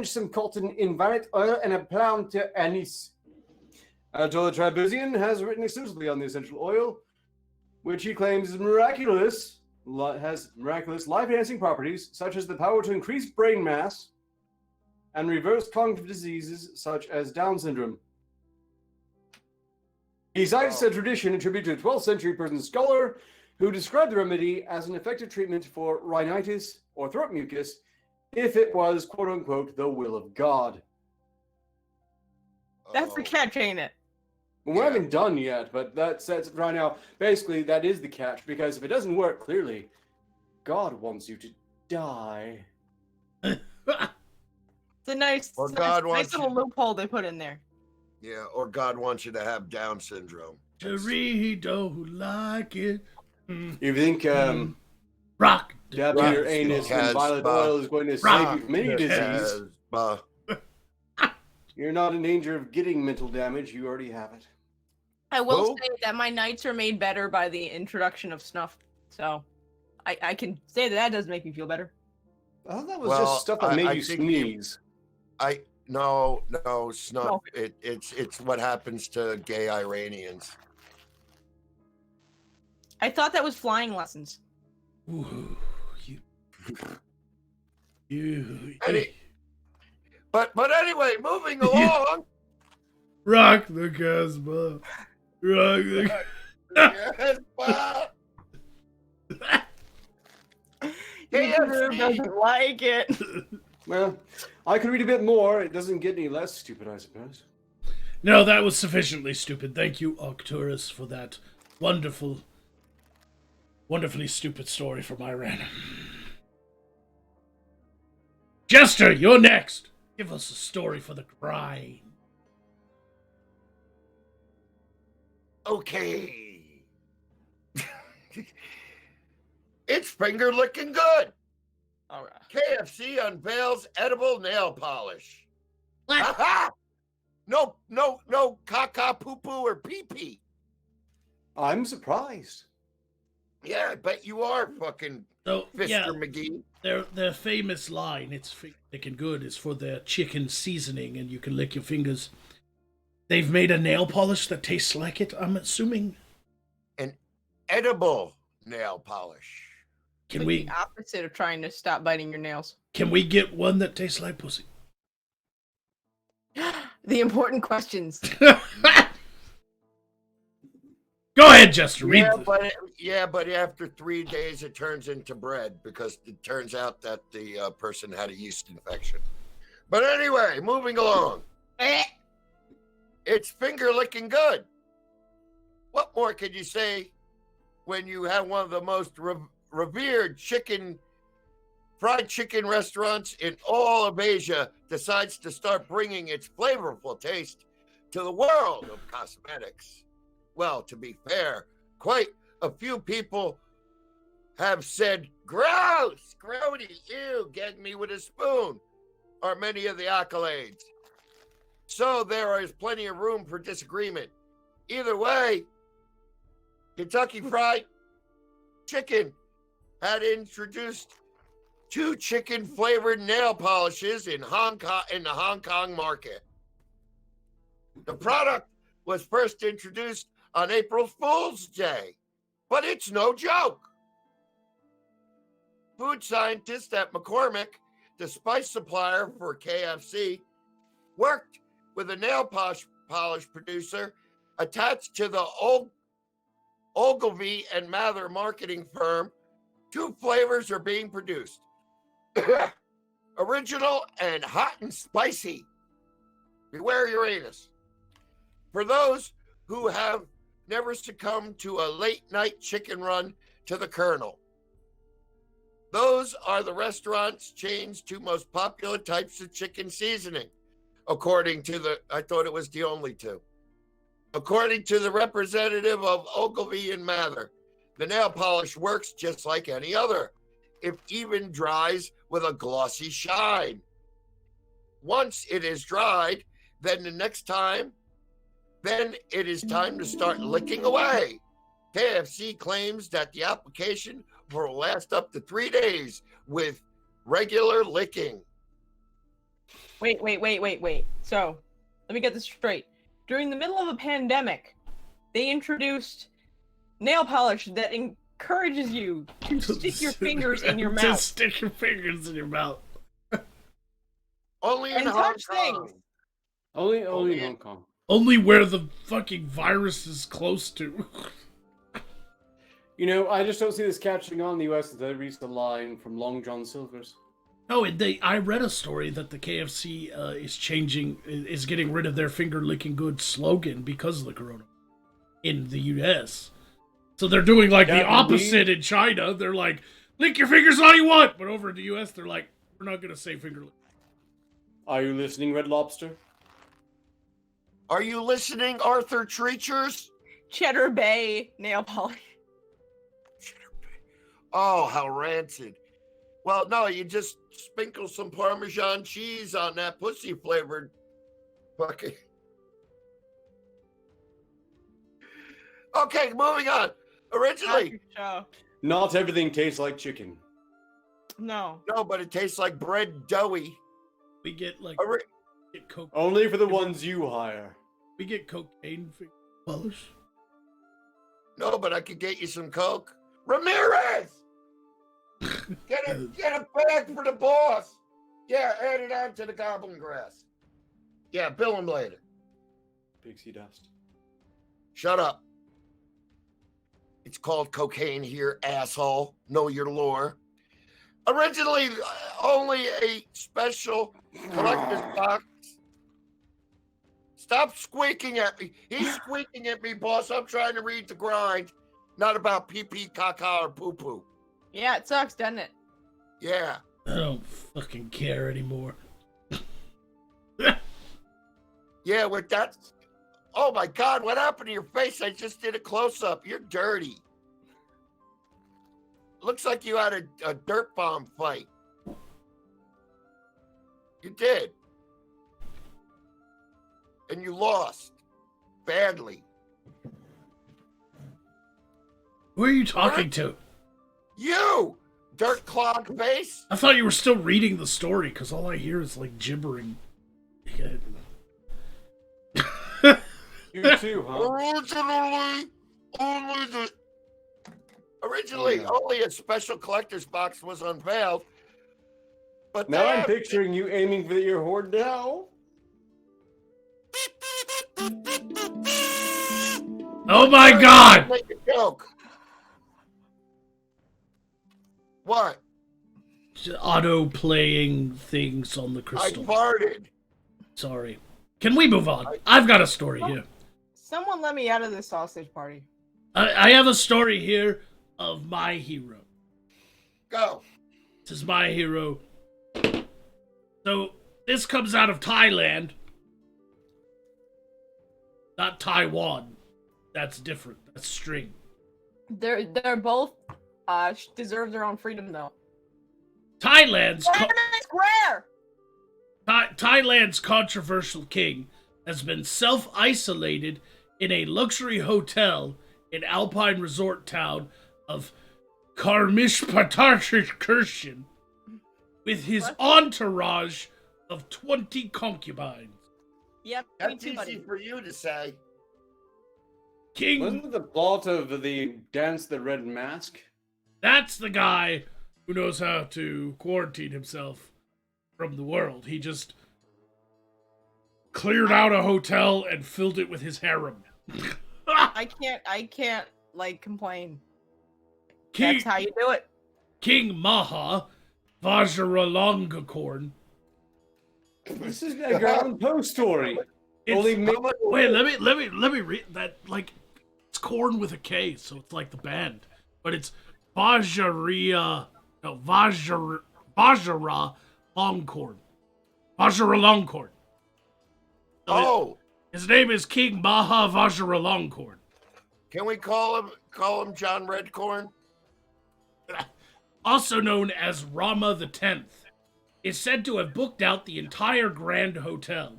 some cotton in violet oil and apply them to anise. Ayatollah Tabrizian has written extensively on the essential oil, which he claims is has miraculous life-enhancing properties, such as the power to increase brain mass and reverse cognitive diseases such as Down syndrome. He cites a tradition attributed to a 12th century Persian scholar who described the remedy as an effective treatment for rhinitis or throat mucus if it was, quote unquote, the will of God. That's the catch, ain't it? Well, we haven't done yet, but that's right now. Basically, that is the catch, because if it doesn't work, clearly, God wants you to die. It's a nice, Or nice, God nice wants little you- loophole they put in there. Yeah, or God wants you to have Down syndrome. Terry don't like it. You think Rock. dabbing your Rock. anus in Yes, violet Bob. oil is going to save Rock. you from any disease? Yes, You're not in danger of getting mental damage. You already have it. I will Who? say that my nights are made better by the introduction of snuff. So I can say that does make me feel better. I thought that was Well, just stuff that made I you think sneeze. no, snuff. No. It's what happens to gay Iranians. I thought that was flying lessons. Ooh, you. But anyway, moving along. Rock the Casbah. Rock the... Yes, Bob. KFC. Doesn't like it. Well, I could read a bit more. It doesn't get any less stupid, I suppose. No, that was sufficiently stupid. Thank you, Arcturus, for that wonderfully stupid story from Iran. Jester, you're next. Give us a story for the grind. Okay. It's finger looking good. All right. KFC unveils edible nail polish. What? Ha-ha! No caca, poo poo, or pee pee. I'm surprised. Yeah, I bet you are, fucking So, Mr. yeah, McGee. their famous line, it's looking good, is for their chicken seasoning, and you can lick your fingers. They've made a nail polish that tastes like it, I'm assuming. An edible nail polish. Can Like we the opposite of trying to stop biting your nails. get one that tastes like pussy? The important questions. Go ahead, Jester. Read. But after 3 days, it turns into bread because it turns out that the person had a yeast infection. But anyway, moving along. It's finger licking good. What more can you say when you have one of the most revered chicken fried chicken restaurants in all of Asia decides to start bringing its flavorful taste to the world of cosmetics. Well, to be fair, quite a few people have said, gross, grody, ew, gag me with a spoon, are many of the accolades. So there is plenty of room for disagreement. Either way, Kentucky Fried Chicken had introduced 2 chicken-flavored nail polishes in the Hong Kong market. The product was first introduced on April Fool's Day, but it's no joke. Food scientists at McCormick, the spice supplier for KFC, worked with a nail polish producer attached to the Ogilvy and Mather marketing firm. 2 flavors are being produced. Original and hot and spicy. Beware Uranus. For those who have never succumbed to a late night chicken run to the Colonel. Those are the restaurant's chain's 2 most popular types of chicken seasoning, according to I thought it was the only 2. According to the representative of Ogilvy and Mather, the nail polish works just like any other. It even dries with a glossy shine. Once it is dried, then it is time to start licking away. KFC claims that the application will last up to 3 days with regular licking. Wait. So, let me get this straight. During the middle of a pandemic, they introduced nail polish that encourages you to stick your fingers in your mouth. Just stick your fingers in your mouth. Only in And Hong touch Kong. things. Only in Hong Kong. Only where the fucking virus is close to. You know, I just don't see this catching on in the US until they reach the line from Long John Silver's. Oh, I read a story that the KFC is getting rid of their finger licking good slogan because of the corona in the US. So they're doing like the opposite in China. They're like, lick your fingers all you want. But over in the US, they're like, we're not going to say finger lick. Are you listening, Red Lobster? Are you listening, Arthur Treachers? Cheddar Bay nail polish. Oh, how rancid. Well, no, you just sprinkle some Parmesan cheese on that pussy flavored fucking. Okay, moving on. Originally, Not everything tastes like chicken. No. no, but it tastes like bread doughy. We get like get coke. Only for the ones you hire. We get cocaine finger polish. No, but I could get you some Coke. Ramirez! Get a bag for the boss. Yeah, add it on to the goblin grass. Yeah, bill him later. Pixie dust. Shut up. It's called cocaine here, asshole. Know your lore. Originally, only a special collector's box. Stop squeaking at me. He's squeaking at me, boss. I'm trying to read the grind. Not about pee-pee, caca, or poo-poo. Yeah, it sucks, doesn't it? Yeah. I don't fucking care anymore. Yeah, with that. Oh my God, what happened to your face? I just did a close-up. You're dirty. Looks like you had a dirt bomb fight. You did. And you lost. Badly. Who are you talking to? You! Dirt clog face! I thought you were still reading the story, because all I hear is like gibbering. You too, huh? Originally, only a special collector's box was unveiled. But Now I'm picturing you aiming for your hoard now. Oh my God! Make a joke. What? Auto-playing things on the I crystal. farted. Sorry. Can we move on? I've got a story here. Someone let me out of this sausage party. I have a story here of my hero. Go. This is my hero. So, this comes out of Thailand. Not Taiwan. That's different. That's string. They're both deserve their own freedom though. Thailand's Square. Thailand's controversial king has been self-isolated in a luxury hotel in alpine resort town of Karmishpatarkirchen with his entourage of 20 concubines. Yep, That's me too, easy buddy. for you to say. King, Wasn't the plot of the Dance the Red Mask? that's the guy who knows how to quarantine himself from the world. He just cleared out a hotel and filled it with his harem. I can't like complain. King, That's how you do it. King Maha Vajralongkorn. This is a Garland Poe story. It's, Only made- wait, let me read that. Like, it's corn with a K, so it's like the band, but it's Vajra Longkorn. Vajralongkorn. Oh, His name is King Maha Vajralongkorn. can we call him John Redcorn? Also known as Rama the Tenth, is said to have booked out the entire Grand Hotel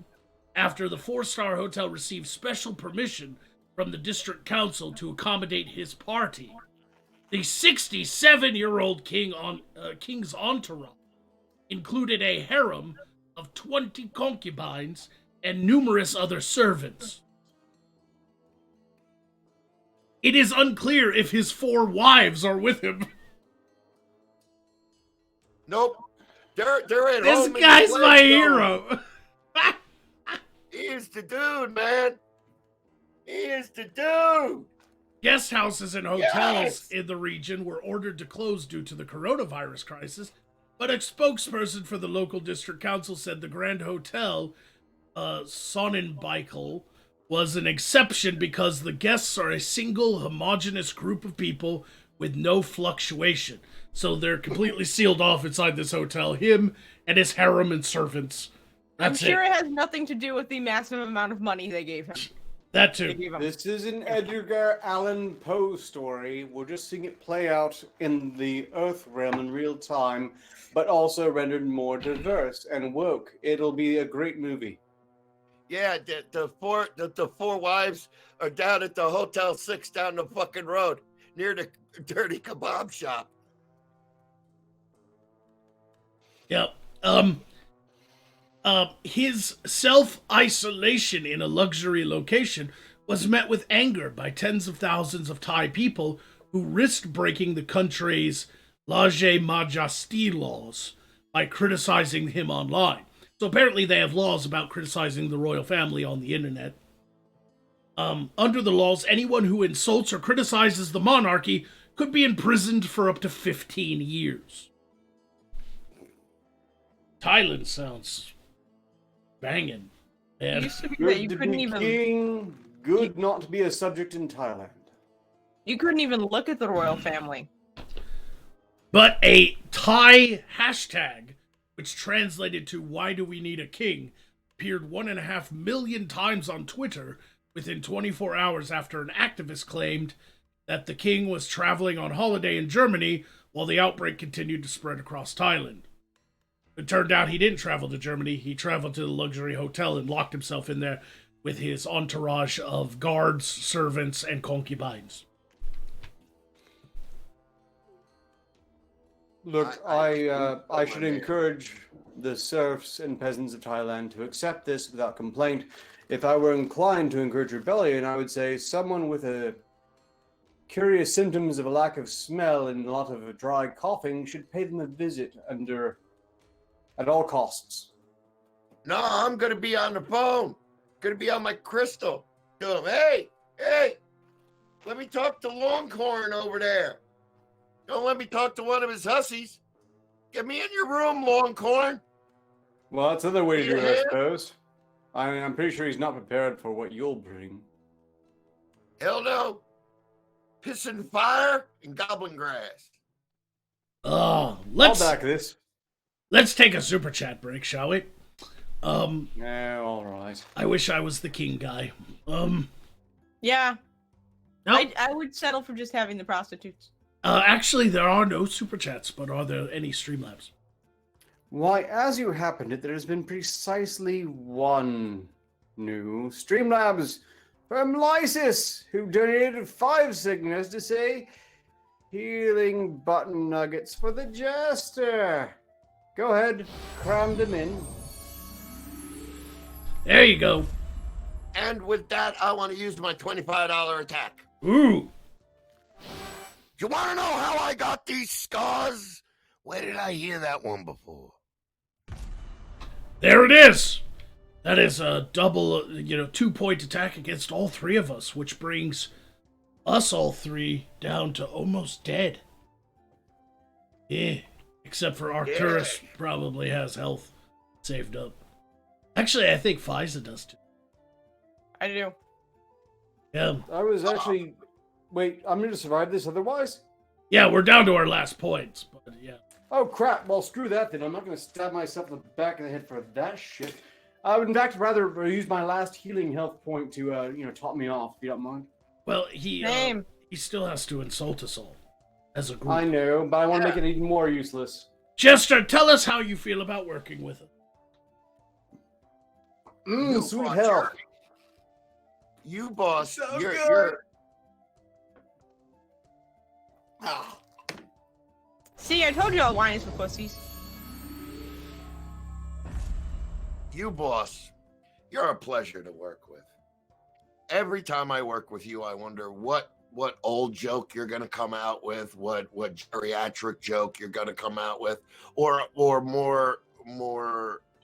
after the four-star hotel received special permission from the district council to accommodate his party. The 67-year-old king's entourage included a harem of 20 concubines and numerous other servants. It is unclear if his 4 wives are with him. Nope. They're at This home. in guy's the my Glen hero. He is the dude, man. He is the dude. Guest houses and hotels Yes! in the region were ordered to close due to the coronavirus crisis, but a spokesperson for the local district council said the Grand Hotel, Sonnenbeikel, was an exception because the guests are a single homogeneous group of people with no fluctuation. So they're completely sealed off inside this hotel, him and his harem and servants. That's I'm sure it. it has nothing to do with the massive amount of money they gave him. That They too. gave him. This is an Edgar Allan Poe story. We're just seeing it play out in the Earth realm in real time, but also rendered more diverse and woke. It'll be a great movie. Yeah, the four wives are down at the Hotel 6 down the fucking road near the dirty kebab shop. Yep. His self-isolation in a luxury location was met with anger by tens of thousands of Thai people who risked breaking the country's lèse majesté laws by criticizing him online. So apparently they have laws about criticizing the royal family on the internet. Under the laws, anyone who insults or criticizes the monarchy could be imprisoned for up to 15 years. Thailand sounds banging. It Man. used to be Good that you to couldn't be even king, good not to be a subject in Thailand. look at the royal family. But a Thai hashtag, which translated to "Why do we need a king?" appeared 1.5 million times on Twitter within 24 hours after an activist claimed that the king was traveling on holiday in Germany while the outbreak continued to spread across Thailand. It turned out he didn't travel to Germany. He traveled to the luxury hotel and locked himself in there with his entourage of guards, servants, and concubines. Look, I should encourage the serfs and peasants of Thailand to accept this without complaint. If I were inclined to encourage rebellion, I would say someone with a curious symptoms of a lack of smell and a lot of dry coughing should pay them a visit at all costs. No, I'm gonna be on the phone. Gonna be on my crystal. Tell him, hey, let me talk to Longhorn over there. Don't let me talk to one of his hussies. Get me in your room, Longhorn. Well, that's another way to do it, I Yeah. suppose. I'm pretty sure he's not prepared for what you'll bring. Hell no. Piss and fire and goblin grass. I'll Let's back this. take a super chat break, shall we? Yeah, all right. I wish I was the king guy. Yeah, No, I would settle for just having the prostitutes. actually, there are no super chats, but are there any Streamlabs? Why, as you happened it, there has been precisely one new Streamlabs from Lysis, who donated 5 signals to say, healing button nuggets for the Jester. Go ahead, cram them in. There you go. And with that, I want to use my $25 attack. Ooh. You want to know how I got these scars? Where did I hear that one before? There it is. That is a double, 2-point attack against all 3 of us, which brings us all 3 down to almost dead. Yeah. Except for Arcturus probably has health saved up. Actually, I think Fiza does too. I do. Yeah. I was actually... Wait, I'm going to survive this otherwise? Yeah, we're down to our last points, but yeah. Oh, crap. Well, screw that then. I'm not going to stab myself in the back of the head for that shit. I would, in fact, rather use my last healing health point to, top me off, if you don't mind. Well, he Same. he still has to insult us all as a group. I know, but I want to make it even more useless. Jester, tell us how you feel about working with him. You Sweet brought hell. your- You, boss, So you're, good. you're... Ah. See, I told you all wine is for pussies. You, boss, you're a pleasure to work with. Every time I work with you, I wonder what old joke you're gonna come out with, what geriatric joke you're gonna come out with, or more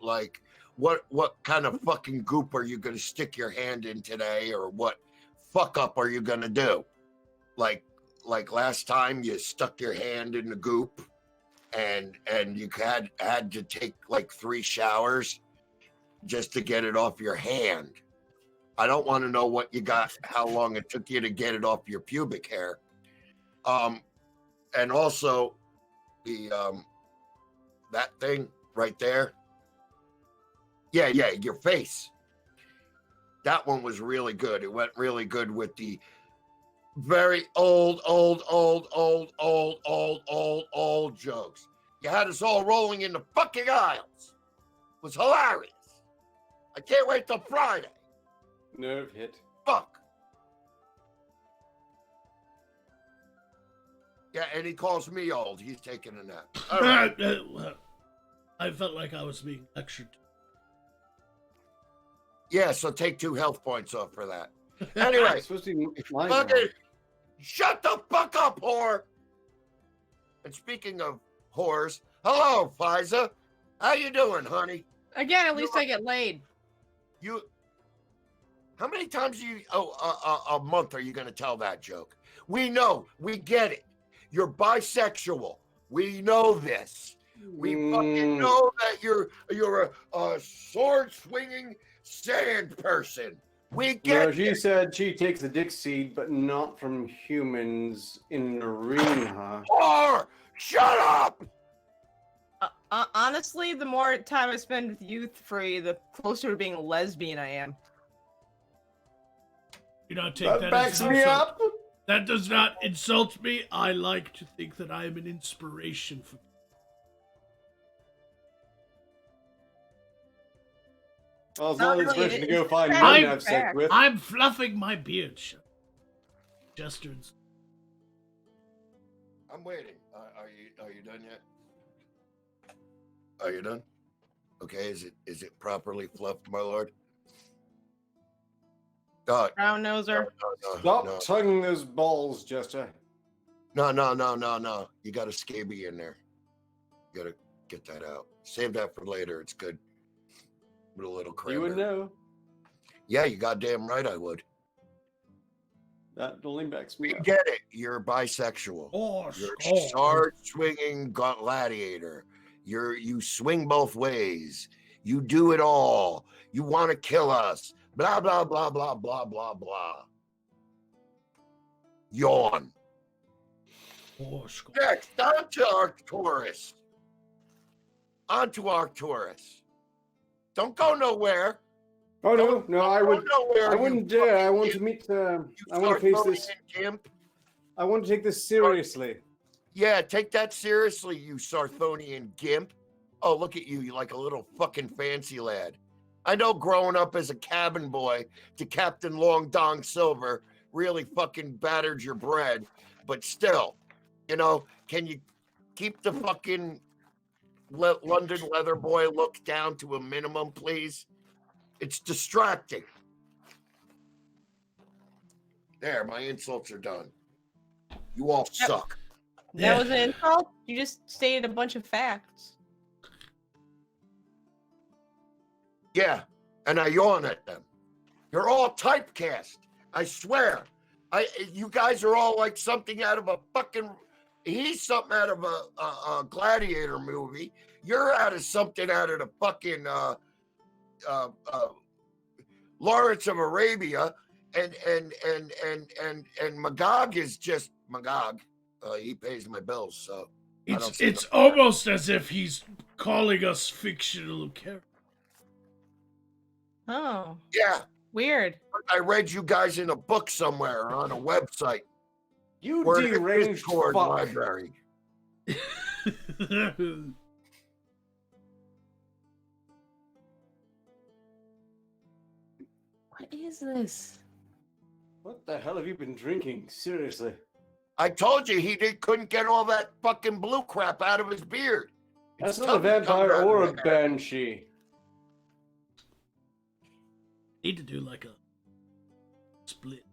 like what kind of fucking goop are you gonna stick your hand in today, or what fuck up are you gonna do? Like last time you stuck your hand in the goop, and you had to take like 3 showers just to get it off your hand. I don't want to know what you got, how long it took you to get it off your pubic hair. And also the that thing right there. Yeah, your face. That one was really good. It went really good with the very old jokes. You had us all rolling in the fucking aisles. It was hilarious. I can't wait till Friday. Nerve hit. Fuck. Yeah, and he calls me old. He's taking a nap. All right. I felt like I was being lectured. Yeah, so take 2 health points off for that. Anyway, It's supposed to be my fucking job. shut the fuck up, whore. And speaking of whores, hello, Fiza. How you doing, honey? Again, at least I get laid. You. How many times a month are you going to tell that joke? We know. We get it. You're bisexual. We know this. We fucking know that you're a sword swinging sand person. We get No, she it. said she takes the dick seed, but not from humans in an arena. Whore! Shut up! Honestly, the more time I spend with Youth Free, the closer to being a lesbian I am. Do not take That that backs as an me insult. up. That does not insult me. I like to think that I am an inspiration for. Well, it's Not not really, inspiration to it's go find fact. men I'm to have sex with. I'm fluffing my beard. Jester's. I'm waiting. Are you done yet? Are you done? Okay. Is it properly fluffed, my lord? Brown noser. Stop tugging those balls, Jester. No. You got a scaby in there. You gotta get that out. Save that for later. It's good. With a little You cranberry. would know. Yeah, you goddamn right I would. That only backs me You up. get it. You're bisexual. You're a sword swinging gladiator. You swing both ways. You do it all. You want to kill us. Blah blah blah blah blah blah blah. Yawn. Morskar. Next, on to Arcturus. On to Arcturus. Don't go nowhere. Oh Don't no, go nowhere, I you wouldn't dare. I fucking want to gimp. meet. I want to face this. Sarthonian gimp. I want to take this seriously. Yeah, take that seriously, you Sarthonian gimp. Oh, look at you. You're like a little fucking fancy lad. I know growing up as a cabin boy to Captain Long Dong Silver really fucking battered your bread, but still, you know, can you keep the fucking London leather boy look down to a minimum, please? It's distracting. There, my insults are done. You all suck. That was an insult? You just stated a bunch of facts. Yeah, and I yawn at them. You're all typecast. I swear. You guys are all like something out of a fucking. He's something out of a gladiator movie. You're out of something out of the fucking Lawrence of Arabia, and Magog is just Magog. He pays my bills, so It's almost as if he's calling us fictional characters. Oh, yeah. weird. I read you guys in a book somewhere or on a website. You We're in a deranged Discord fuck. library. What is this? What the hell have you been drinking? Seriously. I told you couldn't get all that fucking blue crap out of his beard. That's It's not a tough to come vampire out or of a there. banshee. Need to do like a split.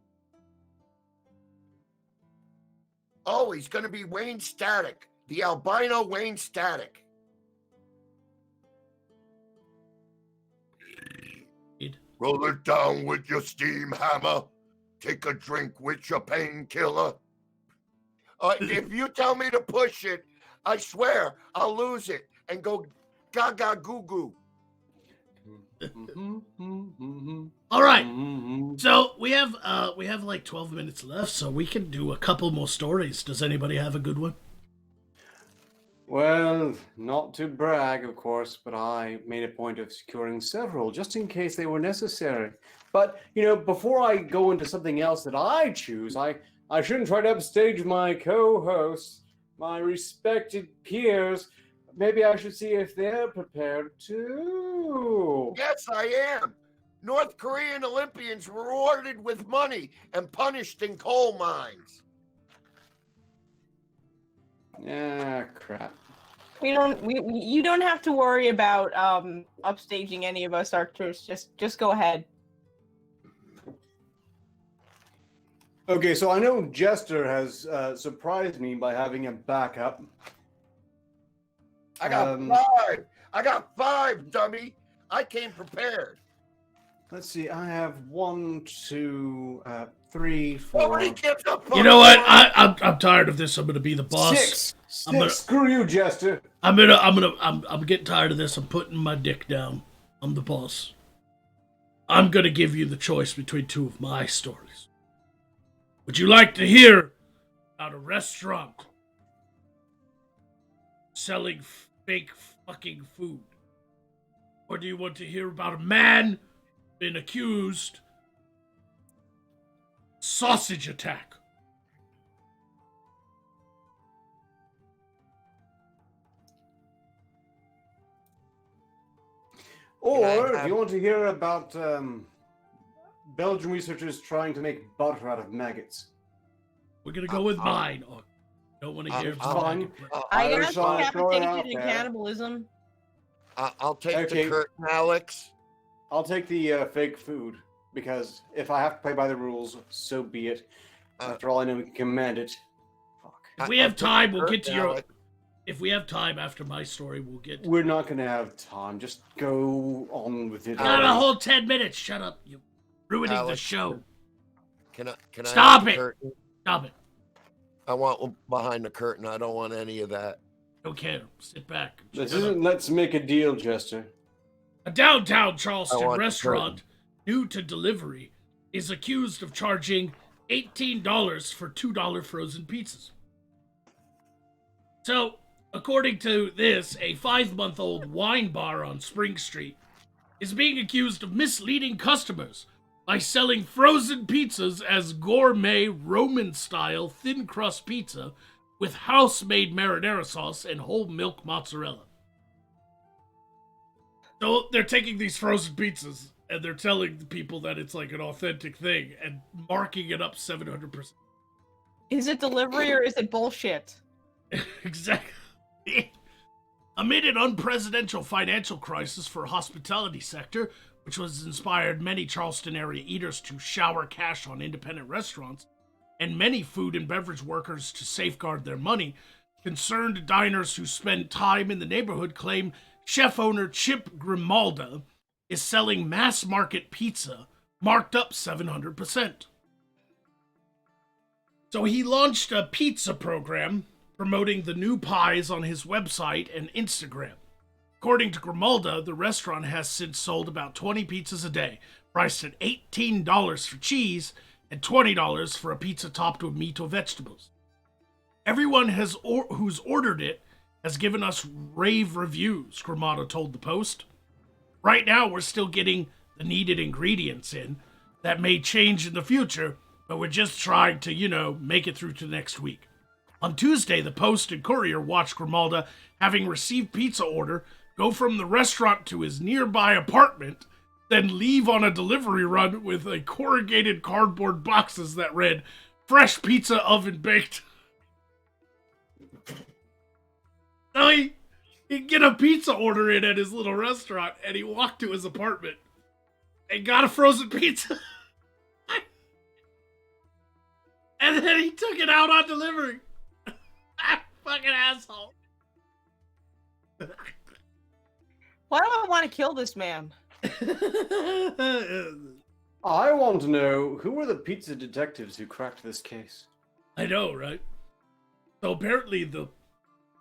Oh, he's going to be Wayne Static, the albino Wayne Static. Roll it down with your steam hammer. Take a drink with your painkiller. If you tell me to push it, I swear I'll lose it and go gaga goo goo. All right. So we have like 12 minutes left, so we can do a couple more stories. Does anybody have a good one? Well, not to brag, of course, but I made a point of securing several just in case they were necessary. But, you know, before I go into something else that I choose, I shouldn't try to upstage my co-hosts, my respected peers. Maybe I should see if they're prepared too. Yes, I am. North Korean Olympians rewarded with money and punished in coal mines. Ah, crap. You don't have to worry about upstaging any of us, Arcturus. Just go ahead. Okay, so I know Jester has surprised me by having a backup. I got five. I got five, dummy. I came prepared. Let's see, I have 1, 2, 3, 4. Nobody gives a fuck. You know what? I'm tired of this. I'm gonna be the boss. Six. I'm gonna- Screw you, Jester. I'm getting tired of this. I'm putting my dick down. I'm the boss. I'm gonna give you the choice between two of my stories. Would you like to hear about a restaurant selling fake fucking food? Or do you want to hear about a man been accused sausage attack? Or do you want to hear about Belgian researchers trying to make butter out of maggots? We're gonna go with mine. Or don't want to hear about fine. it. I I got saw it thrown out decapitated and there. cannibalism. I'll take Okay. the curtain, Alex. I'll take the fake food, because if I have to play by the rules, so be it. After all, I know we can command it. Fuck. If we have I'll take the time, we'll get to curtain, your. Alex. If we have time after my story, we'll get. We're not going to have time. Just go on with it. Not a whole 10 minutes. Shut up. You're ruining the Alex. show. Can I Stop have the it. curtain? Stop it. I want one behind the curtain. I don't want any of that. Don't care. Sit back. This Shut up. isn't Let's Make a Deal, Jester. A downtown I Charleston want the restaurant, new to delivery, is accused of charging $18 for $2 frozen pizzas. So, according to this, a 5-month-old wine bar on Spring Street is being accused of misleading customers by selling frozen pizzas as gourmet Roman-style thin-crust pizza with house-made marinara sauce and whole milk mozzarella. So they're taking these frozen pizzas and they're telling the people that it's like an authentic thing and marking it up 700%. Is it delivery or is it bullshit? Exactly. Amid an unprecedented financial crisis for hospitality sector, which has inspired many Charleston area eaters to shower cash on independent restaurants, and many food and beverage workers to safeguard their money, concerned diners who spend time in the neighborhood claim chef owner Chip Grimalda is selling mass market pizza marked up 700%. So he launched a pizza program promoting the new pies on his website and Instagram. According to Grimalda, the restaurant has since sold about 20 pizzas a day, priced at $18 for cheese and $20 for a pizza topped with meat or vegetables. Everyone who's ordered it has given us rave reviews, Grimalda told the Post. Right now, we're still getting the needed ingredients in. That may change in the future, but we're just trying to, make it through to next week. On Tuesday, the Post and Courier watched Grimalda, having received pizza order, go from the restaurant to his nearby apartment, then leave on a delivery run with a corrugated cardboard boxes that read, "Fresh pizza oven baked." So he'd get a pizza order in at his little restaurant, and he walked to his apartment and got a frozen pizza. And then he took it out on delivery. Fucking asshole. Why do I want to kill this man? I want to know, who were the pizza detectives who cracked this case? I know, right? So apparently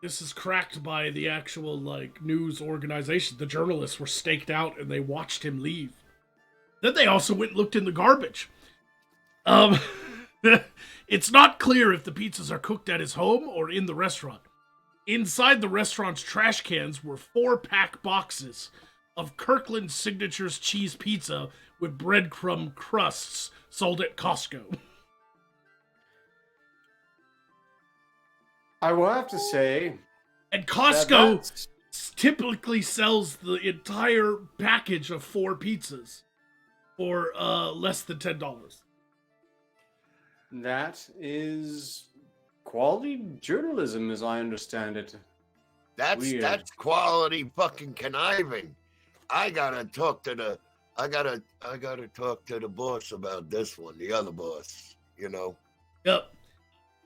this is cracked by the actual, news organization. The journalists were staked out and they watched him leave. Then they also went and looked in the garbage. It's not clear if the pizzas are cooked at his home or in the restaurant. Inside the restaurant's trash cans were 4-pack boxes of Kirkland Signature's cheese pizza with breadcrumb crusts sold at Costco. I will have to say... And Costco typically sells the entire package of 4 pizzas for less than $10. That is quality journalism, as I understand it. That's quality fucking conniving. I gotta talk to the boss about this one, the other boss, Yep.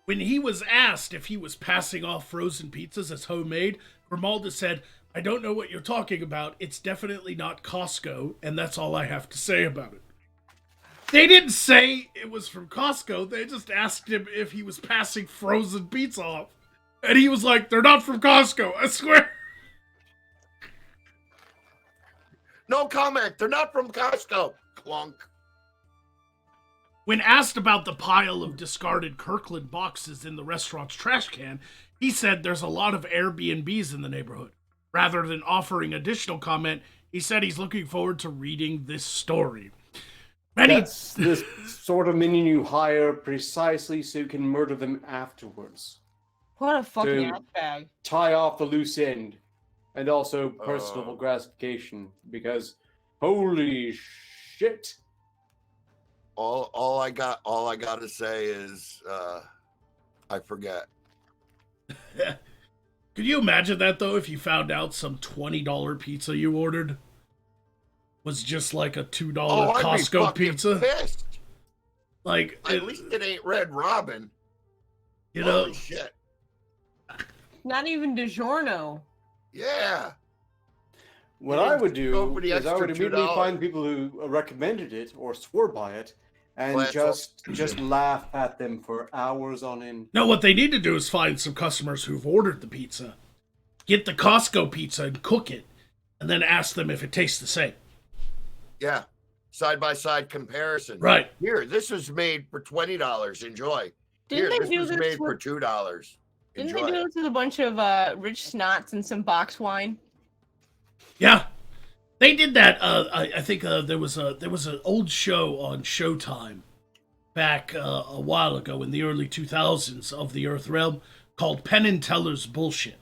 When he was asked if he was passing off frozen pizzas as homemade, Grimalda said, "I don't know what you're talking about. It's definitely not Costco, and that's all I have to say about it." They didn't say it was from Costco. They just asked him if he was passing frozen pizza off. And he was like, "They're not from Costco, I swear." No comment. They're not from Costco. Clunk. When asked about the pile of discarded Kirkland boxes in the restaurant's trash can, he said there's a lot of Airbnbs in the neighborhood. Rather than offering additional comment, he said he's looking forward to reading this story. That's the sort of minion you hire precisely so you can murder them afterwards. What a fucking To bag. tie off the loose end. And also personal gratification. Because, holy shit. All I got to say is I forget. Could you imagine that, though, if you found out some $20 pizza you ordered was just like a $2 Costco pizza? Pissed. At least it ain't Red Robin. Holy shit. Not even DiGiorno. Yeah. What I would do Over the is I would extra immediately $2. find people who recommended it or swore by it and Class just laugh at them for hours on end. No, what they need to do is find some customers who've ordered the pizza, get the Costco pizza and cook it, and then ask them if it tastes the same. Yeah. Side-by-side comparison. Right. Here, this was made for $20. Enjoy. Didn't Here, they this do was this made for with- $2. Didn't Enjoy they do it. this with a bunch of rich snots and some box wine? Yeah, they did that. I think there was an old show on Showtime back a while ago in the early 2000s of the Earth Realm called Penn and Teller's Bullshit.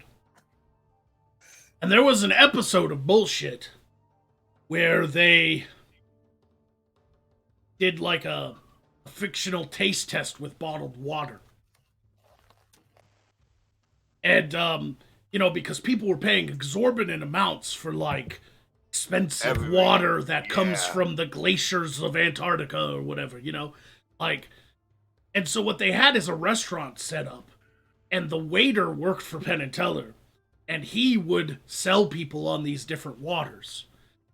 And there was an episode of Bullshit where they did like a fictional taste test with bottled water. And, because people were paying exorbitant amounts for like expensive Everything. water that comes Yeah. from the glaciers of Antarctica or whatever, like, and so what they had is a restaurant set up, and the waiter worked for Penn and Teller, and he would sell people on these different waters.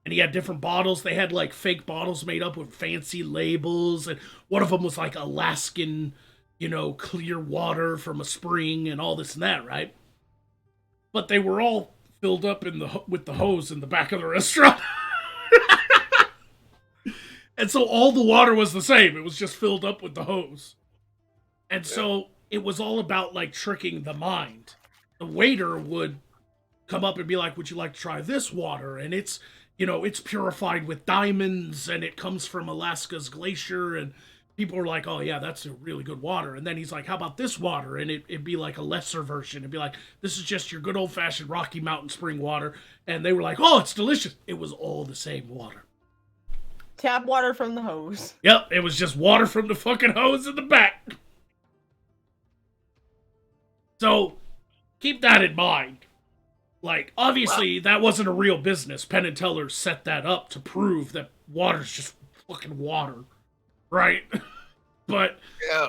And he had different bottles. They had like fake bottles made up with fancy labels, and one of them was like Alaskan, clear water from a spring and all this and that, right? But they were all filled up with the hose in the back of the restaurant. And so all the water was the same. It was just filled up with the hose. And so it was all about like tricking the mind. The waiter would come up and be like, "Would you like to try this water? And it's, it's purified with diamonds and it comes from Alaska's glacier." And people were like, "Oh yeah, that's a really good water." And then he's like, "How about this water?" And it'd be like a lesser version. It'd be like, "This is just your good old fashioned Rocky Mountain spring water." And they were like, "Oh, it's delicious." It was all the same water. Tap water from the hose. Yep, it was just water from the fucking hose in the back. So, keep that in mind. Like, obviously, that wasn't a real business. Penn and Teller set that up to prove that water's just fucking water. Right? But Yeah.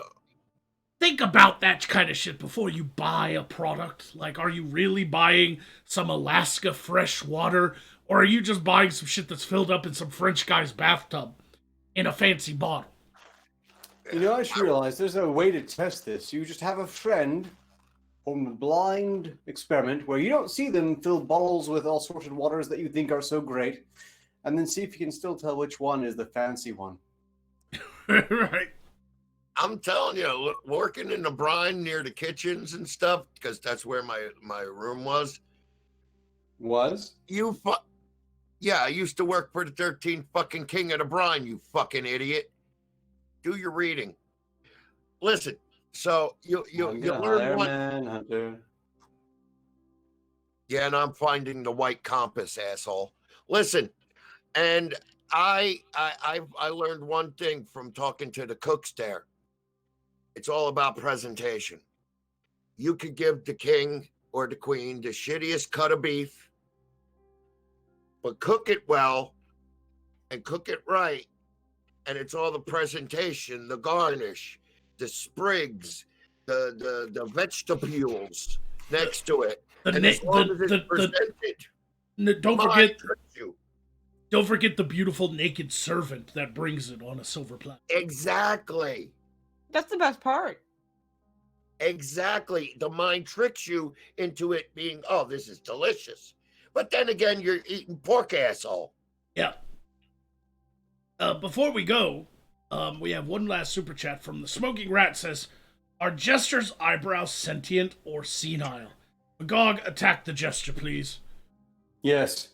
think about that kind of shit before you buy a product. Like, are you really buying some Alaska fresh water? Or are you just buying some shit that's filled up in some French guy's bathtub in a fancy bottle? I just realized there's a way to test this. You just have a friend form a blind experiment where you don't see them fill bottles with all sorts of waters that you think are so great, and then see if you can still tell which one is the fancy one. Right. I'm telling you, working in the brine near the kitchens and stuff, because that's where my room was. Yeah, I used to work for the 13th fucking king of the brine, you fucking idiot. Do your reading. Listen, so you learn one. Hunter. Yeah, and I'm finding the white compass, asshole. Listen, and I learned one thing from talking to the cooks there. It's all about presentation. You could give the king or the queen the shittiest cut of beef, but cook it well and cook it right. And it's all the presentation, the garnish, the sprigs, the vegetables next to it. And as long as it's presented, Don't forget the beautiful naked servant that brings it on a silver platter. Exactly. That's the best part. Exactly. The mind tricks you into it being, oh, this is delicious. But then again, you're eating pork, asshole. Yeah. Before we go, we have one last super chat from the Smoking Rat. Says, "Are Jester's eyebrows sentient or senile?" Magog, attack the Jester, please. Yes.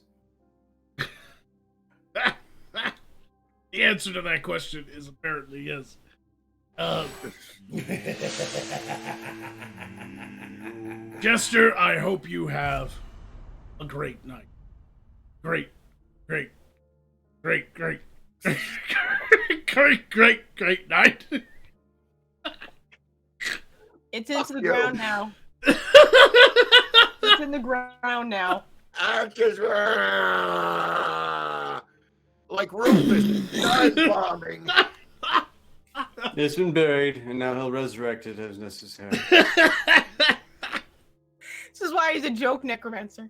The answer to that question is apparently yes. Jester, I hope you have a great night. Great night. It's into the ground now. It's in the ground now. Like Rufus, dive bombing. It's been buried, and now he'll resurrect it as necessary. This is why he's a joke necromancer.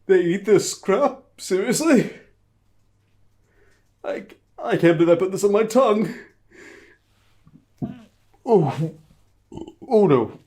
They eat this crap? Seriously? I can't believe I put this on my tongue. Oh no.